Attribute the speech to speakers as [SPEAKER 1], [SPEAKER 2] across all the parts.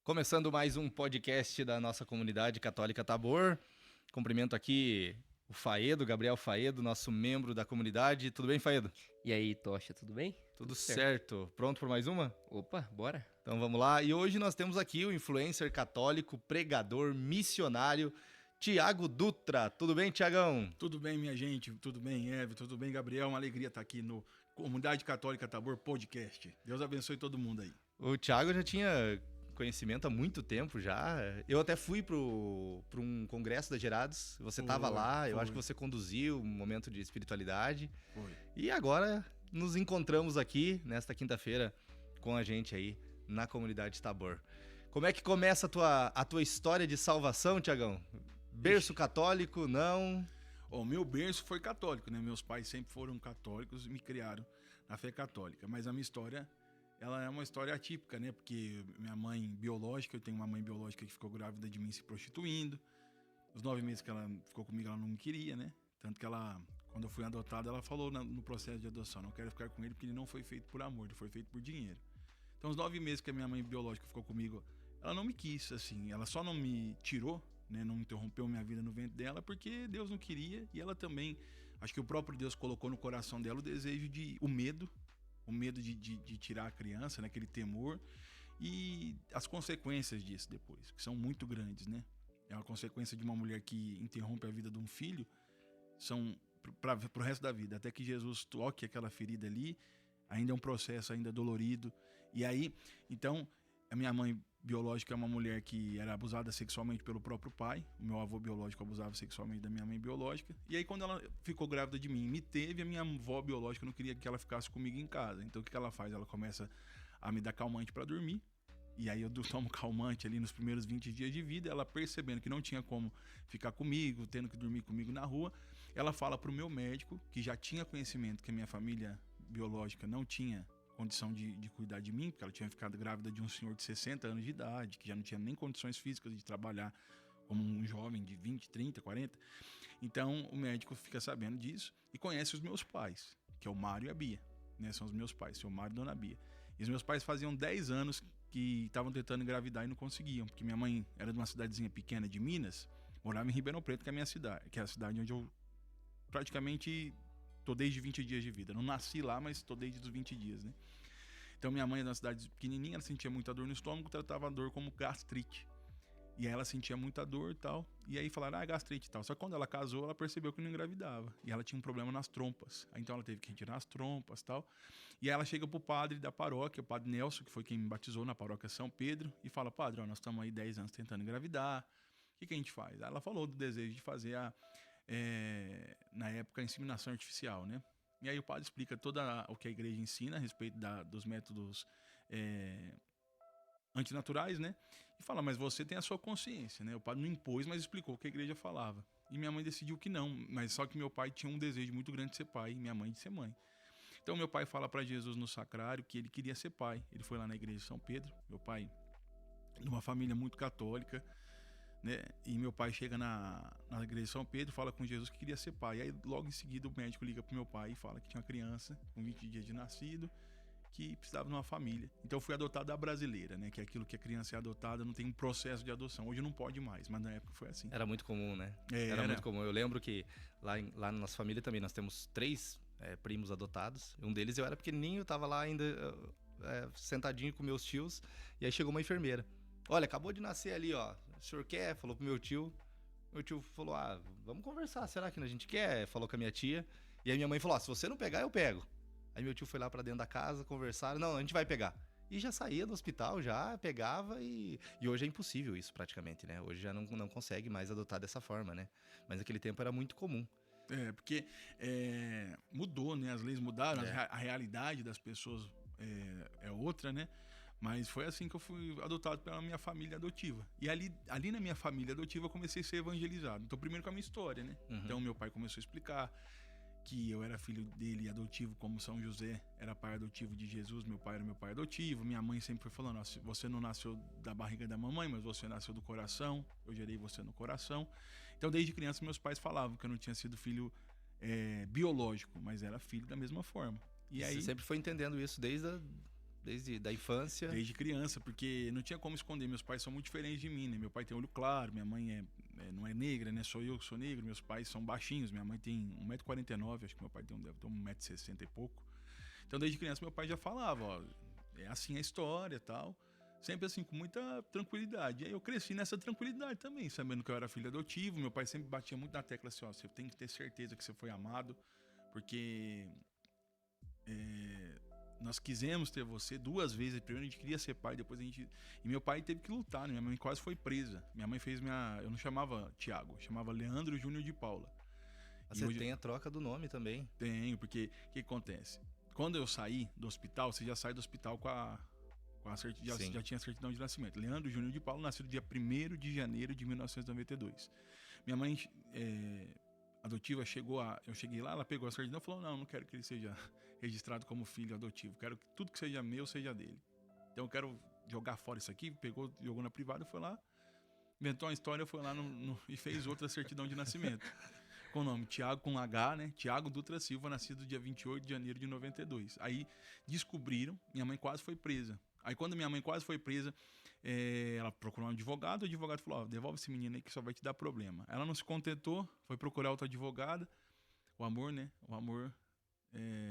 [SPEAKER 1] Começando mais um podcast da nossa comunidade católica Tabor. Cumprimento aqui o Faedo, Gabriel Faedo, nosso membro da comunidade. Tudo bem, Faedo?
[SPEAKER 2] E aí, Tocha, tudo bem?
[SPEAKER 1] Tudo certo. Pronto por mais uma?
[SPEAKER 2] Opa, bora.
[SPEAKER 1] Então vamos lá. E hoje nós temos aqui o influencer católico, pregador, missionário, Tiago Dutra. Tudo bem, Tiagão?
[SPEAKER 3] Tudo bem, minha gente? Tudo bem, Eve? Tudo bem, Gabriel? Uma alegria estar aqui no Comunidade Católica Tabor Podcast. Deus abençoe todo mundo aí.
[SPEAKER 1] O Tiago já tinha conhecimento há muito tempo já. Eu até fui para um congresso da Gerados. Você estava lá, eu acho que você conduziu um momento de espiritualidade.
[SPEAKER 3] Foi.
[SPEAKER 1] E agora nos encontramos aqui nesta quinta-feira com a gente aí na comunidade Tabor. Como é que começa a tua história de salvação, Tiagão? Berço católico, não?
[SPEAKER 3] O meu berço foi católico, né? Meus pais sempre foram católicos e me criaram na fé católica. Mas a minha história, ela é uma história atípica, né? Porque minha mãe biológica, eu tenho uma mãe biológica que ficou grávida de mim se prostituindo. Os 9 meses que ela ficou comigo, ela não me queria, né? Tanto que ela, quando eu fui adotado, ela falou no processo de adoção: não quero ficar com ele porque ele não foi feito por amor, ele foi feito por dinheiro. Então, os 9 meses que a minha mãe biológica ficou comigo, ela não me quis, assim. Ela só não me tirou, né? Não interrompeu minha vida no ventre dela porque Deus não queria. E ela também, acho que o próprio Deus colocou no coração dela o desejo o medo de tirar a criança, né? Aquele temor. E as consequências disso depois, que são muito grandes, né? É uma consequência de uma mulher que interrompe a vida de um filho, são pro resto da vida, até que Jesus toque aquela ferida ali. Ainda é um processo ainda dolorido. E aí, então, a minha mãe biológica é uma mulher que era abusada sexualmente pelo próprio pai. O meu avô biológico abusava sexualmente da minha mãe biológica. E aí, quando ela ficou grávida de mim, me teve, a minha avó biológica não queria que ela ficasse comigo em casa. Então, o que ela faz? Ela começa a me dar calmante para dormir. E aí eu tomo calmante ali nos primeiros 20 dias de vida. Ela, percebendo que não tinha como ficar comigo, tendo que dormir comigo na rua, ela fala pro meu médico, que já tinha conhecimento que a minha família biológica não tinha condição de cuidar de mim, porque ela tinha ficado grávida de um senhor de 60 anos de idade, que já não tinha nem condições físicas de trabalhar como um jovem de 20, 30, 40. Então o médico fica sabendo disso e conhece os meus pais, que é o Mário e a Bia, né? São os meus pais, seu Mário e Dona Bia. E os meus pais faziam 10 anos que estavam tentando engravidar e não conseguiam, porque minha mãe era de uma cidadezinha pequena de Minas, morava em Ribeirão Preto, que é a minha cidade, que é a cidade onde eu praticamente tô desde 20 dias de vida. Não nasci lá, mas tô desde os 20 dias, né? Então minha mãe é de uma cidade pequenininha, ela sentia muita dor no estômago, tratava a dor como gastrite. E aí ela sentia muita dor e tal, e aí falaram, gastrite e tal. Só que quando ela casou, ela percebeu que não engravidava. E ela tinha um problema nas trompas. Então ela teve que retirar as trompas e tal. E aí ela chega pro padre da paróquia, o padre Nelson, que foi quem me batizou na paróquia São Pedro, e fala, padre, ó, nós estamos aí 10 anos tentando engravidar, o que a gente faz? Aí ela falou do desejo de fazer na época, a inseminação artificial, né? E aí o padre explica todo o que a igreja ensina a respeito dos métodos antinaturais, né? E fala, mas você tem a sua consciência, né? O padre não impôs, mas explicou o que a igreja falava. E minha mãe decidiu que não, mas só que meu pai tinha um desejo muito grande de ser pai e minha mãe de ser mãe. Então meu pai fala para Jesus no sacrário que ele queria ser pai. Ele foi lá na igreja de São Pedro, meu pai de uma família muito católica, né? E meu pai chega na igreja de São Pedro, fala com Jesus que queria ser pai. E aí logo em seguida o médico liga pro meu pai e fala que tinha uma criança com 20 dias de nascido que precisava de uma família. Então eu fui adotado da brasileira, né? Que é aquilo que a criança é adotada, não tem um processo de adoção. Hoje não pode mais, mas na época foi assim.
[SPEAKER 1] Era muito comum, né?
[SPEAKER 3] Era
[SPEAKER 1] muito comum. Eu lembro que lá na nossa família também nós temos 3 primos adotados. Um deles eu era pequenininho, eu tava lá ainda sentadinho com meus tios. E aí chegou uma enfermeira. Olha, acabou de nascer ali, ó. O senhor quer? Falou pro meu tio. Meu tio falou, vamos conversar. Será que a gente quer? Falou com a minha tia. E aí minha mãe falou, se você não pegar, eu pego. Aí meu tio foi lá pra dentro da casa, conversaram. Não, a gente vai pegar. E já saía do hospital, já pegava e hoje é impossível isso praticamente, né? Hoje já não consegue mais adotar dessa forma, né? Mas naquele tempo era muito comum.
[SPEAKER 3] Porque mudou, né? As leis mudaram, a realidade das pessoas é outra, né? Mas foi assim que eu fui adotado pela minha família adotiva. E ali na minha família adotiva eu comecei a ser evangelizado. Então primeiro com a minha história, né?
[SPEAKER 1] Uhum.
[SPEAKER 3] Então meu pai começou a explicar que eu era filho dele adotivo, como São José era pai adotivo de Jesus, meu pai era meu pai adotivo. Minha mãe sempre foi falando, você não nasceu da barriga da mamãe, mas você nasceu do coração, eu gerei você no coração. Então desde criança meus pais falavam que eu não tinha sido filho biológico, mas era filho da mesma forma. E aí
[SPEAKER 1] você sempre foi entendendo isso desde desde da infância.
[SPEAKER 3] Desde criança, porque não tinha como esconder. Meus pais são muito diferentes de mim, né? Meu pai tem olho claro, minha mãe não é negra, né? Sou eu que sou negro. Meus pais são baixinhos. Minha mãe tem 1,49 m, acho que meu pai deve ter 1,60 m e pouco. Então, desde criança, meu pai já falava, ó, é assim a história e tal. Sempre assim, com muita tranquilidade. E aí eu cresci nessa tranquilidade também, sabendo que eu era filho adotivo. Meu pai sempre batia muito na tecla assim, ó, você tem que ter certeza que você foi amado, porque nós quisemos ter você 2 vezes. Primeiro a gente queria ser pai, depois a gente... E meu pai teve que lutar, né? Minha mãe quase foi presa. Minha mãe fez eu não chamava Tiago, eu chamava Leandro Júnior de Paula.
[SPEAKER 1] Você tem a troca do nome também.
[SPEAKER 3] Tenho, porque o que acontece? Quando eu saí do hospital, você já sai do hospital já tinha certidão de nascimento. Leandro Júnior de Paulo nasceu no dia 1º de janeiro de 1992. Minha mãe adotiva eu cheguei lá, ela pegou a certidão e falou, não quero que ele seja registrado como filho adotivo, quero que tudo que seja meu seja dele. Então eu quero jogar fora isso aqui, jogou na privada, foi lá, inventou uma história, foi lá e fez outra certidão de nascimento. Com o nome Tiago com H, né? Tiago Dutra Silva, nascido dia 28 de janeiro de 92. Aí descobriram, minha mãe quase foi presa. Aí quando minha mãe quase foi presa, ela procurou um advogado, o advogado falou, ó, devolve esse menino aí que só vai te dar problema. Ela não se contentou, foi procurar outra advogada. O amor, né? O amor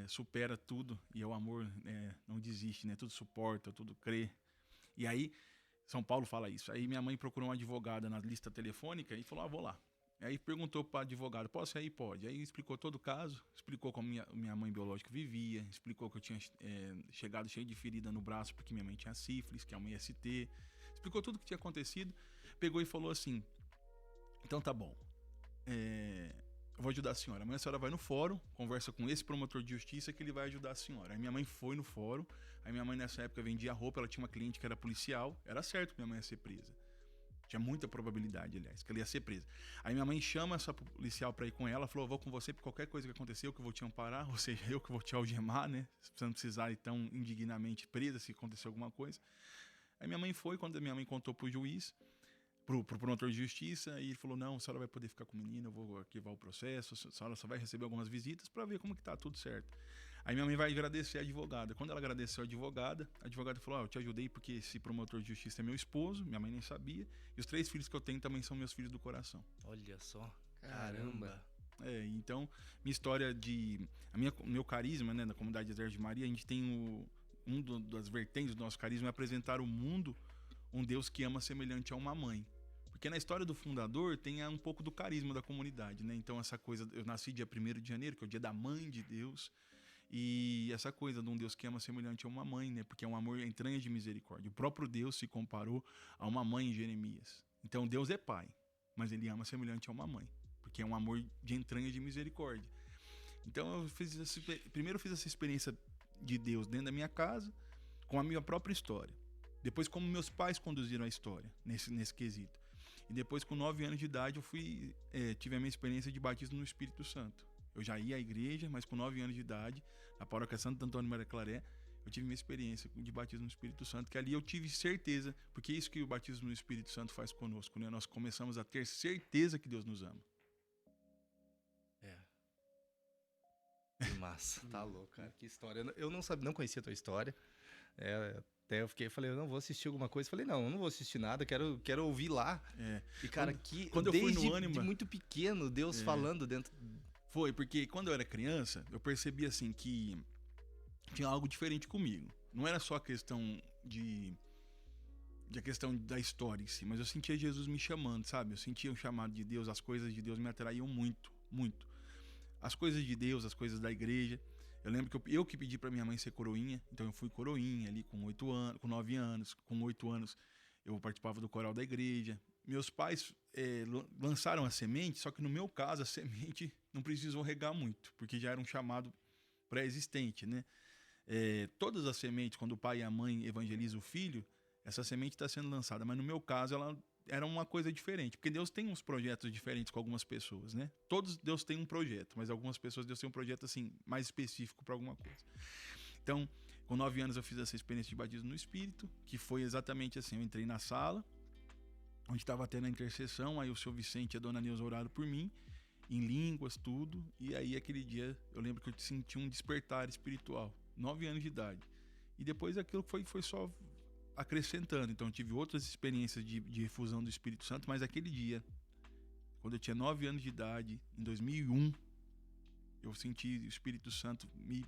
[SPEAKER 3] supera tudo, e o amor não desiste, né? Tudo suporta, tudo crê. E aí, São Paulo fala isso. Aí minha mãe procurou uma advogada na lista telefônica e falou, vou lá. Aí perguntou para o advogado, posso ir? Pode. Aí explicou todo o caso, explicou como minha mãe biológica vivia, explicou que eu tinha chegado cheio de ferida no braço porque minha mãe tinha sífilis, que é uma IST, explicou tudo o que tinha acontecido, pegou e falou assim, então tá bom, eu vou ajudar a senhora. Amanhã a senhora vai no fórum, conversa com esse promotor de justiça que ele vai ajudar a senhora. Aí minha mãe foi no fórum, aí minha mãe nessa época vendia roupa, ela tinha uma cliente que era policial, era certo que minha mãe ia ser presa. Tinha muita probabilidade, aliás, que ela ia ser presa. Aí minha mãe chama essa policial pra ir com ela, falou, vou com você por qualquer coisa que acontecer, eu que vou te amparar, ou seja, eu que vou te algemar, né? Você não precisar ir tão indignamente presa se acontecer alguma coisa. Aí minha mãe foi, quando minha mãe contou pro juiz, pro promotor de justiça, e ele falou, não, a senhora vai poder ficar com o menino, eu vou arquivar o processo, a senhora só vai receber algumas visitas pra ver como que tá tudo certo. Aí minha mãe vai agradecer a advogada. Quando ela agradeceu a advogada falou, eu te ajudei porque esse promotor de justiça é meu esposo, minha mãe nem sabia, e os 3 filhos que eu tenho também são meus filhos do coração.
[SPEAKER 1] Olha só.
[SPEAKER 2] Caramba.
[SPEAKER 3] Então, minha história meu carisma, né, na comunidade Exército de Maria, a gente tem das vertentes do nosso carisma é apresentar ao mundo um Deus que ama semelhante a uma mãe. Porque na história do fundador tem um pouco do carisma da comunidade, né? Então essa coisa, eu nasci dia 1º de janeiro, que é o dia da mãe de Deus, e essa coisa de um Deus que ama semelhante a uma mãe, né? Porque é um amor entranha de misericórdia. O próprio Deus se comparou a uma mãe em Jeremias. Então Deus é pai, mas ele ama semelhante a uma mãe, porque é um amor de entranha de misericórdia. Então primeiro eu fiz essa experiência de Deus dentro da minha casa, com a minha própria história. Depois como meus pais conduziram a história nesse quesito. E depois com 9 anos de idade eu tive a minha experiência de batismo no Espírito Santo. Eu já ia à igreja, mas com 9 anos de idade, na paróquia Santo Antônio Maria Claré, eu tive minha experiência de batismo no Espírito Santo, que ali eu tive certeza, porque é isso que o batismo no Espírito Santo faz conosco, né? Nós começamos a ter certeza que Deus nos ama.
[SPEAKER 1] Que massa. Tá louco, cara. Que história. Eu não conhecia a tua história. Até eu falei, eu não vou assistir alguma coisa. Falei, não, eu não vou assistir nada, quero ouvir lá. E, cara,
[SPEAKER 3] quando eu fui no Ânima,
[SPEAKER 1] de muito pequeno, Deus falando dentro...
[SPEAKER 3] Foi, porque quando eu era criança, eu percebi assim que tinha algo diferente comigo. Não era só a questão a questão da história em si, mas eu sentia Jesus me chamando, sabe? Eu sentia o chamado de Deus, as coisas de Deus me atraíam muito, muito. As coisas de Deus, as coisas da igreja. Eu lembro que eu que pedi pra minha mãe ser coroinha, então eu fui coroinha ali com 8 anos, com 9 anos, com 8 anos eu participava do coral da igreja. Meus pais lançaram a semente, só que no meu caso a semente não precisou regar muito, porque já era um chamado pré-existente, né? Todas as sementes, quando o pai e a mãe evangelizam o filho, essa semente está sendo lançada, mas no meu caso ela era uma coisa diferente, porque Deus tem uns projetos diferentes com algumas pessoas, né? Todos Deus tem um projeto, mas algumas pessoas Deus tem um projeto assim mais específico para alguma coisa. Então, com 9 anos eu fiz essa experiência de batismo no Espírito, que foi exatamente assim, eu entrei na sala, onde estava tendo a intercessão, aí o seu Vicente e a dona Neuza oraram por mim, em línguas, tudo, e aí aquele dia eu lembro que eu senti um despertar espiritual, 9 anos de idade. E depois aquilo foi só acrescentando. Então eu tive outras experiências de efusão do Espírito Santo, mas aquele dia, quando eu tinha 9 anos de idade, em 2001, eu senti o Espírito Santo me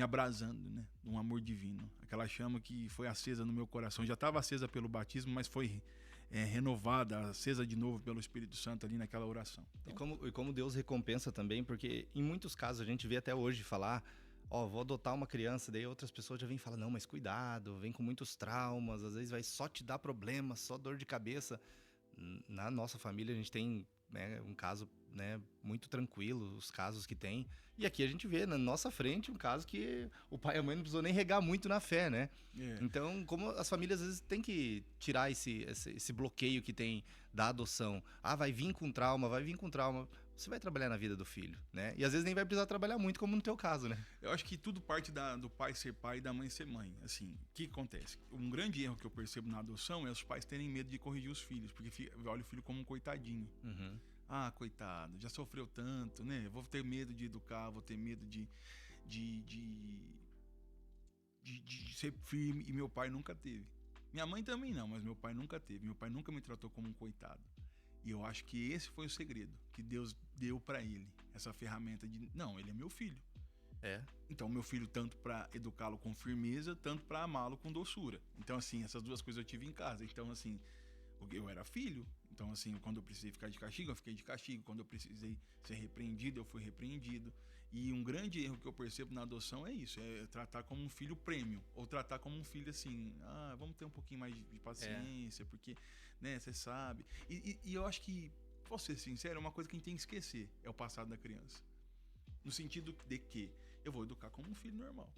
[SPEAKER 3] abrasando, né? Um amor divino. Aquela chama que foi acesa no meu coração. Já estava acesa pelo batismo, mas foi renovada, acesa de novo pelo Espírito Santo ali naquela oração. Então,
[SPEAKER 1] E como Deus recompensa também, porque em muitos casos a gente vê até hoje falar, ó, vou adotar uma criança, daí outras pessoas já vêm e falam, não, mas cuidado, vem com muitos traumas, às vezes vai só te dar problema, só dor de cabeça. Na nossa família a gente tem, né, um caso, né, muito tranquilo, os casos que tem. E aqui a gente vê na nossa frente um caso que o pai e a mãe não precisou nem regar muito na fé, né? Então, como as famílias às vezes têm que tirar esse bloqueio que tem da adoção. Ah, vai vir com trauma, vai vir com trauma. Você vai trabalhar na vida do filho, né? E às vezes nem vai precisar trabalhar muito, como no teu caso, né?
[SPEAKER 3] Eu acho que tudo parte do pai ser pai e da mãe ser mãe. Assim, o que acontece? Um grande erro que eu percebo na adoção é os pais terem medo de corrigir os filhos, porque olha o filho como um coitadinho.
[SPEAKER 1] Uhum.
[SPEAKER 3] Ah, coitado, já sofreu tanto, né? Vou ter medo de educar, vou ter medo de ser firme. E meu pai nunca teve. Minha mãe também não, mas meu pai nunca teve. Meu pai nunca me tratou como um coitado. E eu acho que esse foi o segredo que Deus deu pra ele. Essa ferramenta de, não, ele é meu filho. Então, meu filho, tanto pra educá-lo com firmeza, tanto pra amá-lo com doçura. Então, assim, essas duas coisas eu tive em casa. Então, assim, eu era filho. Então, assim, quando eu precisei ficar de castigo, eu fiquei de castigo. Quando eu precisei ser repreendido, eu fui repreendido. E um grande erro que eu percebo na adoção é isso, é tratar como um filho prêmio, ou tratar como um filho assim, vamos ter um pouquinho mais de paciência, porque, né, você sabe. E eu acho que, vou ser sincero, é uma coisa que a gente tem que esquecer, é o passado da criança. No sentido de que eu vou educar como um filho normal,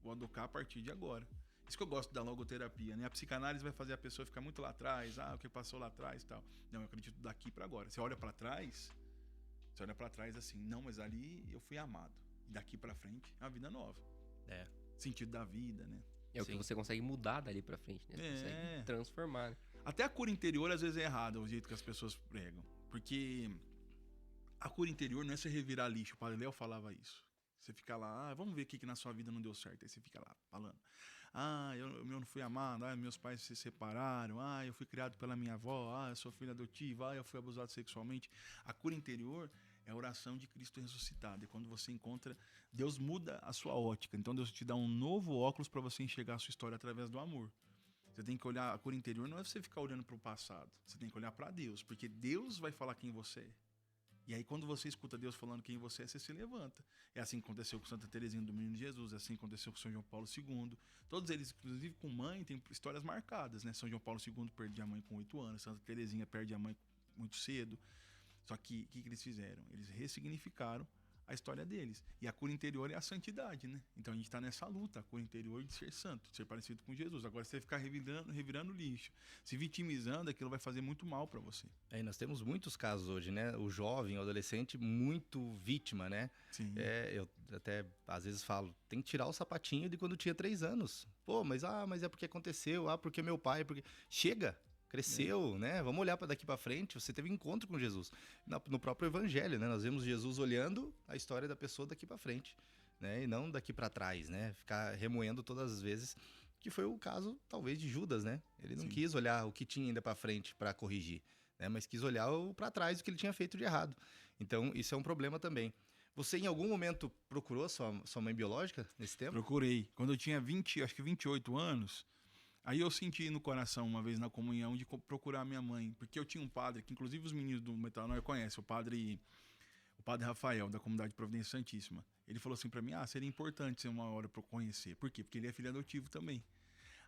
[SPEAKER 3] vou educar a partir de agora. Isso que eu gosto da logoterapia, né? A psicanálise vai fazer a pessoa ficar muito lá atrás, o que passou lá atrás e tal. Não, eu acredito daqui pra agora. Você olha pra trás assim, não, mas ali eu fui amado. E daqui pra frente é uma vida nova. Sentido da vida, né?
[SPEAKER 2] É o que você consegue mudar dali pra frente, né? Você consegue transformar. Né?
[SPEAKER 3] Até a cura interior às vezes é errada, o jeito que as pessoas pregam. Porque a cura interior não é você revirar lixo. O Padre Léo falava isso. Você fica lá, vamos ver o que na sua vida não deu certo. Aí você fica lá falando. Eu não fui amado, meus pais se separaram, eu fui criado pela minha avó, eu sou filho adotivo, eu fui abusado sexualmente. A cura interior é a oração de Cristo ressuscitado. É quando você encontra, Deus muda a sua ótica. Então Deus te dá um novo óculos para você enxergar a sua história através do amor. Você tem que olhar, a cura interior não é você ficar olhando para o passado. Você tem que olhar para Deus, porque Deus vai falar quem você é. E aí, quando você escuta Deus falando quem você é, você se levanta. É assim que aconteceu com Santa Teresinha do Menino Jesus, é assim que aconteceu com São João Paulo II. Todos eles, inclusive com mãe, têm histórias marcadas, né? São João Paulo II perde a mãe com 8 anos, Santa Teresinha perde a mãe muito cedo. Só que o que eles fizeram? Eles ressignificaram a história deles. E a cura interior é a santidade, né? Então a gente está nessa luta, a cura interior de ser santo, de ser parecido com Jesus. Agora, se você ficar revirando lixo, se vitimizando, aquilo vai fazer muito mal para você.
[SPEAKER 1] E nós temos muitos casos hoje, né? O jovem, o adolescente, muito vítima, né?
[SPEAKER 3] Sim.
[SPEAKER 1] Eu até às vezes falo, tem que tirar o sapatinho de quando tinha 3 anos. Pô, mas é porque aconteceu, porque meu pai, porque... Chega! Cresceu, né? Vamos olhar para daqui para frente. Você teve encontro com Jesus no próprio Evangelho, né? Nós vemos Jesus olhando a história da pessoa daqui para frente, né? E não daqui para trás, né? Ficar remoendo todas as vezes, que foi o caso talvez de Judas, né? Ele não quis olhar o que tinha ainda para frente para corrigir, né? Mas quis olhar para trás o que ele tinha feito de errado. Então isso é um problema também. Você em algum momento procurou sua mãe biológica nesse tempo?
[SPEAKER 3] Procurei. Quando eu tinha 28 anos. Aí eu senti no coração, uma vez na comunhão, de procurar a minha mãe. Porque eu tinha um padre, que inclusive os meninos do Metanoia conhecem, o padre Rafael, da comunidade Providência Santíssima. Ele falou assim pra mim, seria importante ser uma hora pra eu conhecer. Por quê? Porque ele é filho adotivo também.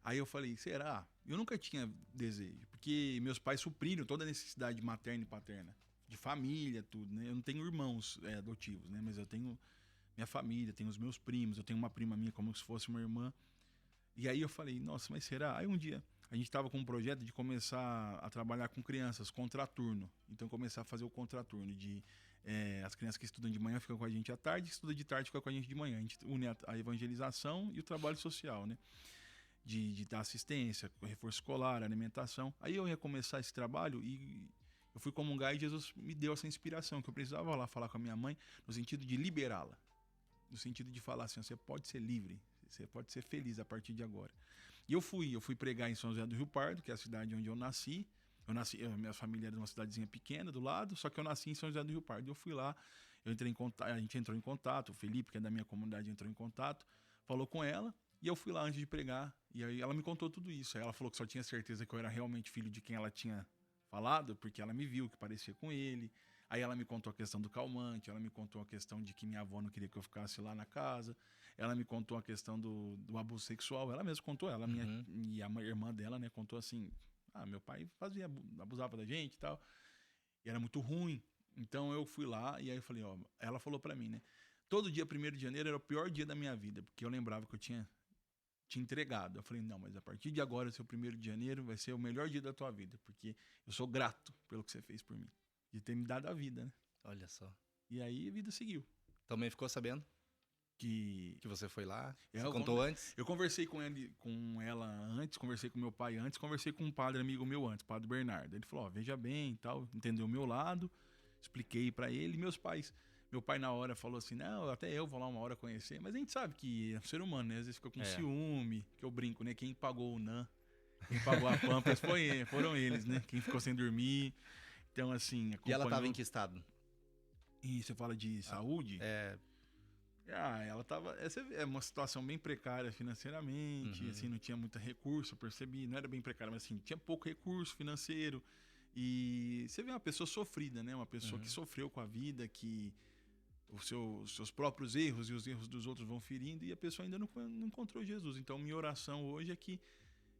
[SPEAKER 3] Aí eu falei, será? Eu nunca tinha desejo, porque meus pais supriram toda a necessidade materna e paterna. De família, tudo, né? Eu não tenho irmãos adotivos, né? Mas eu tenho minha família, tenho os meus primos, eu tenho uma prima minha como se fosse uma irmã. E aí eu falei, nossa, mas será? Aí um dia a gente estava com um projeto de começar a trabalhar com crianças, contraturno. Então começar a fazer o contraturno de as crianças que estudam de manhã ficam com a gente à tarde, que estudam de tarde ficam com a gente de manhã. A gente une a evangelização e o trabalho social, né? De dar assistência, reforço escolar, alimentação. Aí eu ia começar esse trabalho e eu fui comungar e Jesus me deu essa inspiração, que eu precisava lá falar com a minha mãe no sentido de liberá-la. No sentido de falar assim, você pode ser livre. Você pode ser feliz a partir de agora. E eu fui pregar em São José do Rio Pardo, que é a cidade onde eu nasci. Minha família era de uma cidadezinha pequena do lado, só que eu nasci em São José do Rio Pardo. Eu fui lá, a gente entrou em contato, o Felipe, que é da minha comunidade, entrou em contato, falou com ela, e eu fui lá antes de pregar. E aí ela me contou tudo isso. Aí ela falou que só tinha certeza que eu era realmente filho de quem ela tinha falado, porque ela me viu que parecia com ele. Aí ela me contou a questão do calmante, ela me contou a questão de que minha avó não queria que eu ficasse lá na casa, ela me contou a questão do abuso sexual, ela mesma contou, e a irmã dela, né, contou assim, meu pai abusava da gente e tal, e era muito ruim. Então eu fui lá e aí eu falei, ela falou pra mim, né, todo dia 1º de janeiro era o pior dia da minha vida, porque eu lembrava que eu tinha te entregado. Eu falei, não, mas a partir de agora, seu 1º de janeiro vai ser o melhor dia da tua vida, porque eu sou grato pelo que você fez por mim. De ter me dado a vida, né?
[SPEAKER 1] Olha só.
[SPEAKER 3] E aí a vida seguiu.
[SPEAKER 1] Também ficou sabendo
[SPEAKER 3] que
[SPEAKER 1] você foi lá? Você contou antes?
[SPEAKER 3] Eu conversei com ela antes, conversei com meu pai antes, conversei com um padre amigo meu antes, padre Bernardo. Ele falou, veja bem e tal, entendeu o meu lado, expliquei pra ele. Meu pai na hora falou assim, não, até eu vou lá uma hora conhecer. Mas a gente sabe que é um ser humano, né? Às vezes fica com ciúme, que eu brinco, né? Quem pagou o NAN, quem pagou a Pampers foram eles, né? Quem ficou sem dormir. Então, assim...
[SPEAKER 1] E ela tava em que estado?
[SPEAKER 3] E você fala de saúde? Ela tava... Essa é uma situação bem precária financeiramente, assim, não tinha muito recurso, eu percebi. Não era bem precária, mas assim, tinha pouco recurso financeiro. E você vê uma pessoa sofrida, né? Uma pessoa que sofreu com a vida, que os seus próprios erros e os erros dos outros vão ferindo, e a pessoa ainda não encontrou Jesus. Então, minha oração hoje é que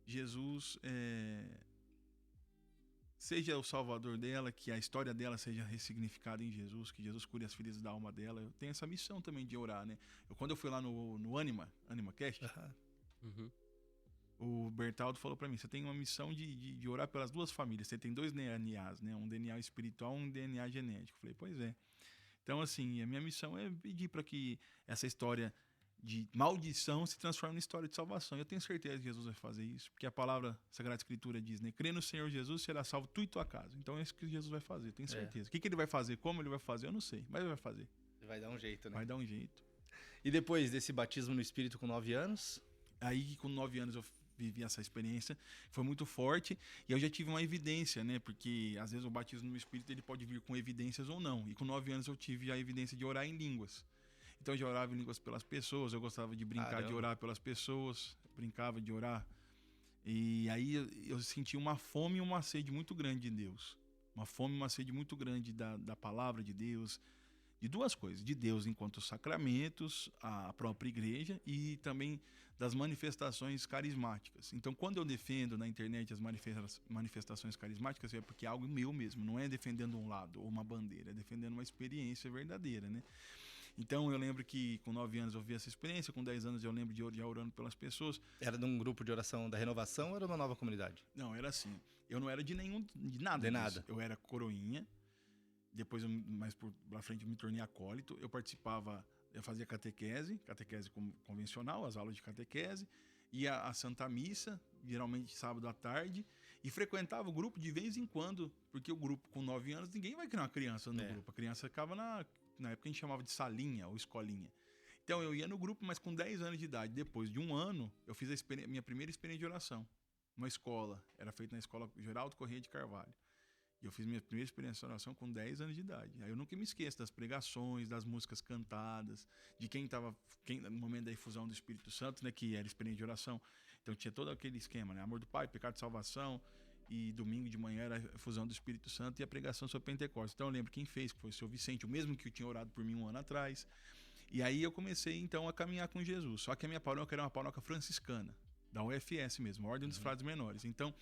[SPEAKER 3] Jesus... seja o salvador dela, que a história dela seja ressignificada em Jesus, que Jesus cure as feridas da alma dela. Eu tenho essa missão também de orar, né? Quando eu fui lá no AnimaCast, o Bertaldo falou pra mim, você tem uma missão de orar pelas duas famílias, você tem 2 DNAs, né? Um DNA espiritual e um DNA genético. Eu falei, pois é. Então, assim, a minha missão é pedir para que essa história de maldição se transforme em história de salvação. Eu tenho certeza que Jesus vai fazer isso, porque a palavra Sagrada Escritura diz, né? Crê no Senhor Jesus, será salvo tu e tua casa. Então é isso que Jesus vai fazer, eu tenho certeza. O que ele vai fazer, como ele vai fazer, eu não sei, mas ele vai fazer.
[SPEAKER 1] Ele vai dar um jeito, né?
[SPEAKER 3] Vai dar um jeito.
[SPEAKER 1] E depois desse batismo no Espírito com 9 anos?
[SPEAKER 3] Aí, com 9 anos, eu vivi essa experiência, foi muito forte, e eu já tive uma evidência, né? Porque às vezes o batismo no Espírito ele pode vir com evidências ou não. E com 9 anos eu tive a evidência de orar em línguas. Então eu já orava em línguas pelas pessoas, eu gostava de brincar de orar pelas pessoas, brincava de orar. E aí eu senti uma fome e uma sede muito grande de Deus. Uma fome e uma sede muito grande da palavra de Deus, de duas coisas, de Deus enquanto sacramentos, a própria igreja e também das manifestações carismáticas. Então quando eu defendo na internet as manifestações carismáticas é porque é algo meu mesmo, não é defendendo um lado ou uma bandeira, é defendendo uma experiência verdadeira, né? Então eu lembro que com 9 anos eu vi essa experiência, com 10 anos eu lembro de orando pelas pessoas.
[SPEAKER 1] Era de um grupo de oração da Renovação ou era uma nova comunidade?
[SPEAKER 3] Não, era assim, eu não era de nada.
[SPEAKER 1] De nada.
[SPEAKER 3] Eu era coroinha, depois mais pra frente eu me tornei acólito, eu fazia catequese convencional, as aulas de catequese, ia à Santa Missa, geralmente sábado à tarde, e frequentava o grupo de vez em quando, porque o grupo com 9 anos, ninguém vai criar uma criança no grupo, a criança ficava na época a gente chamava de salinha ou escolinha. Então eu ia no grupo, mas com 10 anos de idade. Depois de um ano, eu fiz minha primeira experiência de oração. Uma escola, era feita na escola Geraldo Corrêa de Carvalho. E eu fiz minha primeira experiência de oração com 10 anos de idade. Aí eu nunca me esqueço das pregações, das músicas cantadas, de quem no momento da efusão do Espírito Santo, né, que era experiência de oração. Então tinha todo aquele esquema, né? Amor do Pai, pecado de salvação, e domingo de manhã era a efusão do Espírito Santo e a pregação sobre Pentecostes. Então eu lembro quem fez, que foi o seu Vicente, o mesmo que tinha orado por mim um ano atrás. E aí eu comecei então a caminhar com Jesus. Só que a minha paróquia era uma paróquia franciscana, da UFS mesmo, Ordem dos Frades Menores. Então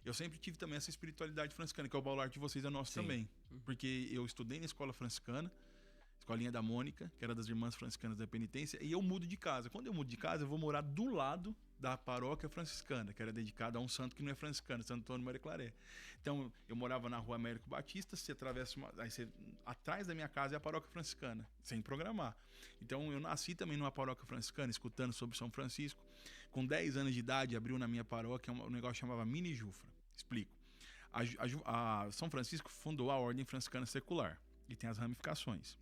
[SPEAKER 3] eu sempre tive também essa espiritualidade franciscana, que é o baluarte de vocês, é nosso também. Porque eu estudei na escola franciscana, escolinha da Mônica, que era das Irmãs Franciscanas da Penitência, e eu mudo de casa. Quando eu mudo de casa, eu vou morar do lado da paróquia franciscana, que era dedicada a um santo que não é franciscano, Santo Antônio Maria Claré. Então, eu morava na rua Américo Batista, você atravessa atrás da minha casa é a paróquia franciscana, sem programar. Então, eu nasci também numa paróquia franciscana, escutando sobre São Francisco. Com 10 anos de idade, abriu na minha paróquia um negócio que chamava Mini Jufra. Explico. A São Francisco fundou a Ordem Franciscana Secular, e tem as ramificações.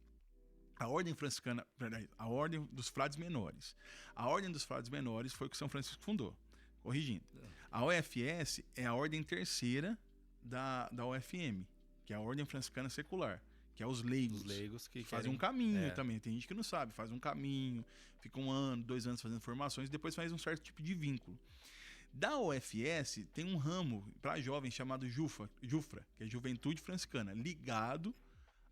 [SPEAKER 3] A ordem franciscana, a ordem dos frades menores. A ordem dos frades menores foi o que São Francisco fundou. Corrigindo. A OFS é a ordem terceira da UFM, que é a ordem franciscana secular, que é os leigos.
[SPEAKER 1] Os leigos que
[SPEAKER 3] fazem
[SPEAKER 1] querem...
[SPEAKER 3] um caminho também. Tem gente que não sabe, faz um caminho, fica 1 ano, 2 anos fazendo formações, depois faz um certo tipo de vínculo. Da UFS tem um ramo para jovens chamado Jufra, que é Juventude Franciscana, ligado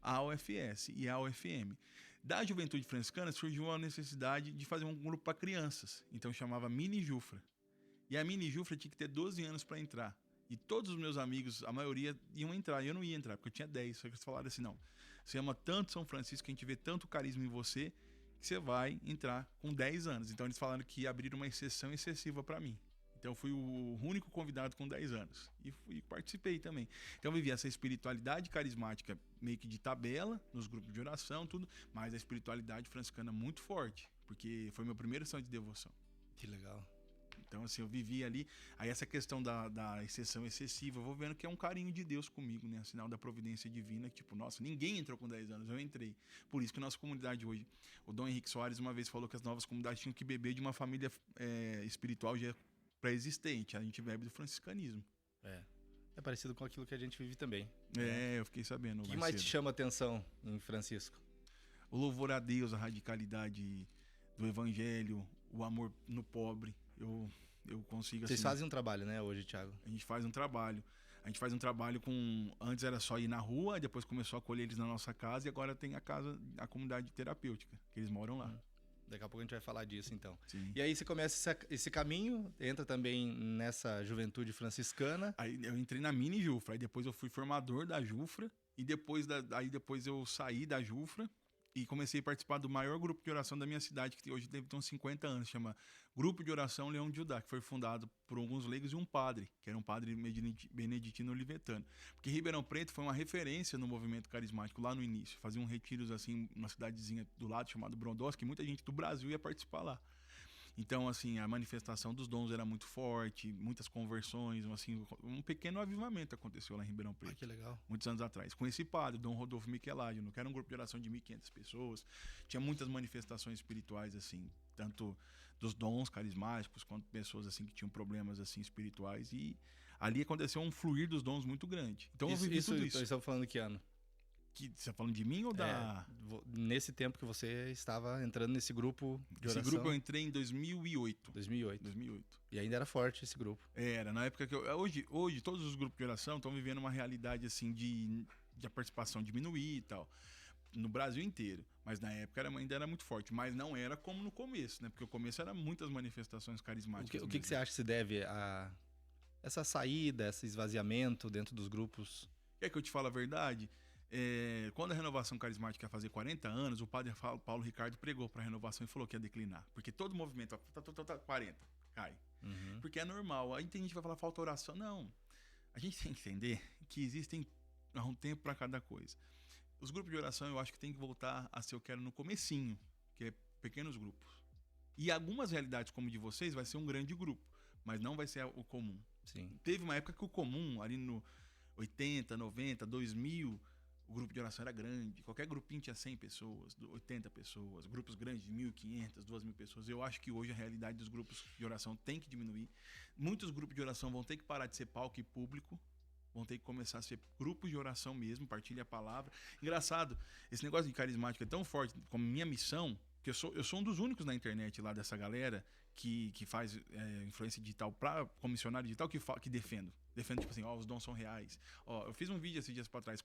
[SPEAKER 3] à UFS e à UFM. Da Juventude Franciscana surgiu a necessidade de fazer um grupo para crianças, então chamava Mini Jufra. E a Mini Jufra tinha que ter 12 anos para entrar. E todos os meus amigos, a maioria, iam entrar. E eu não ia entrar, porque eu tinha 10. Só que eles falaram assim, não, você ama tanto São Francisco, que a gente vê tanto carisma em você, que você vai entrar com 10 anos. Então eles falaram que abriram uma exceção excessiva para mim. Então eu fui o único convidado com 10 anos. E participei também. Então eu vivi essa espiritualidade carismática meio que de tabela, nos grupos de oração, tudo. Mas a espiritualidade franciscana muito forte. Porque foi meu primeiro ação de devoção.
[SPEAKER 1] Que legal.
[SPEAKER 3] Então, assim, eu vivi ali. Aí essa questão da exceção excessiva, eu vou vendo que é um carinho de Deus comigo, né? Sinal da providência divina, que tipo, nossa, ninguém entrou com 10 anos, eu entrei. Por isso que a nossa comunidade hoje, o Dom Henrique Soares uma vez falou que as novas comunidades tinham que beber de uma família espiritual já pré-existente. A gente bebe do franciscanismo.
[SPEAKER 1] É parecido com aquilo que a gente vive também.
[SPEAKER 3] Eu fiquei sabendo.
[SPEAKER 1] O que mais te chama atenção em Francisco?
[SPEAKER 3] O louvor a Deus, a radicalidade do evangelho, o amor no pobre. Eu consigo,
[SPEAKER 1] Vocês
[SPEAKER 3] assim,
[SPEAKER 1] fazem um trabalho, né, hoje, Thiago?
[SPEAKER 3] A gente faz um trabalho. A gente faz um trabalho com... Antes era só ir na rua, depois começou a acolher eles na nossa casa e agora tem a comunidade terapêutica, que eles moram lá.
[SPEAKER 1] Daqui a pouco a gente vai falar disso, então.
[SPEAKER 3] Sim.
[SPEAKER 1] E aí você começa esse caminho, entra também nessa juventude franciscana.
[SPEAKER 3] Aí eu entrei na Mini Jufra, aí depois eu fui formador da Jufra e depois eu saí da Jufra e comecei a participar do maior grupo de oração da minha cidade, que hoje deve ter uns 50 anos, chama Grupo de Oração Leão de Judá, que foi fundado por alguns leigos e um padre, que era um padre beneditino olivetano. Porque Ribeirão Preto foi uma referência no movimento carismático lá no início. Faziam retiros assim, numa cidadezinha do lado, chamada Brodowski, que muita gente do Brasil ia participar lá. Então, assim, a manifestação dos dons era muito forte, muitas conversões, assim, um pequeno avivamento aconteceu lá em Ribeirão Preto.
[SPEAKER 1] Que legal.
[SPEAKER 3] Muitos anos atrás. Com esse padre, Dom Rodolfo Michelangelo, que era um grupo de oração de 1.500 pessoas. Tinha muitas manifestações espirituais, assim, tanto dos dons carismáticos, quanto pessoas, assim, que tinham problemas, assim, espirituais. E ali aconteceu um fluir dos dons muito grande. Então, eu vivi tudo isso.
[SPEAKER 1] Nós estamos falando que ano?
[SPEAKER 3] Você está falando de mim ou da...
[SPEAKER 1] Nesse tempo que você estava entrando nesse grupo de oração.
[SPEAKER 3] Esse grupo eu entrei em 2008.
[SPEAKER 1] 2008. E ainda era forte esse grupo.
[SPEAKER 3] Era, na época que hoje todos os grupos de oração estão vivendo uma realidade assim de a participação diminuir e tal, no Brasil inteiro. Mas na época ainda era muito forte, mas não era como no começo, né? Porque o começo era muitas manifestações carismáticas.
[SPEAKER 1] O que você acha que se deve a essa saída, esse esvaziamento dentro dos grupos?
[SPEAKER 3] Quer que eu te fale a verdade? Quando a renovação carismática ia fazer 40 anos, o padre Paulo Ricardo pregou para a renovação e falou que ia declinar. Porque todo movimento, 40, cai.
[SPEAKER 1] Uhum.
[SPEAKER 3] Porque é normal. Aí tem gente que vai falar falta oração. Não. A gente tem que entender que existem um tempo para cada coisa. Os grupos de oração eu acho que tem que voltar a ser o que era no comecinho, que é pequenos grupos. E algumas realidades como de vocês vai ser um grande grupo, mas não vai ser o comum.
[SPEAKER 1] Sim.
[SPEAKER 3] Teve uma época que o comum, ali no 80, 90, 2000... O grupo de oração era grande, qualquer grupinho tinha 100 pessoas, 80 pessoas, grupos grandes de 1.500, 2.000 pessoas. Eu acho que hoje a realidade dos grupos de oração tem que diminuir. Muitos grupos de oração vão ter que parar de ser palco e público, vão ter que começar a ser grupos de oração mesmo, partilha a palavra. Engraçado, esse negócio de carismático é tão forte como minha missão, que eu sou um dos únicos na internet lá dessa galera que faz influência digital, comissionário digital, que defendo, tipo assim, os dons são reais. Eu fiz um vídeo esses dias pra trás,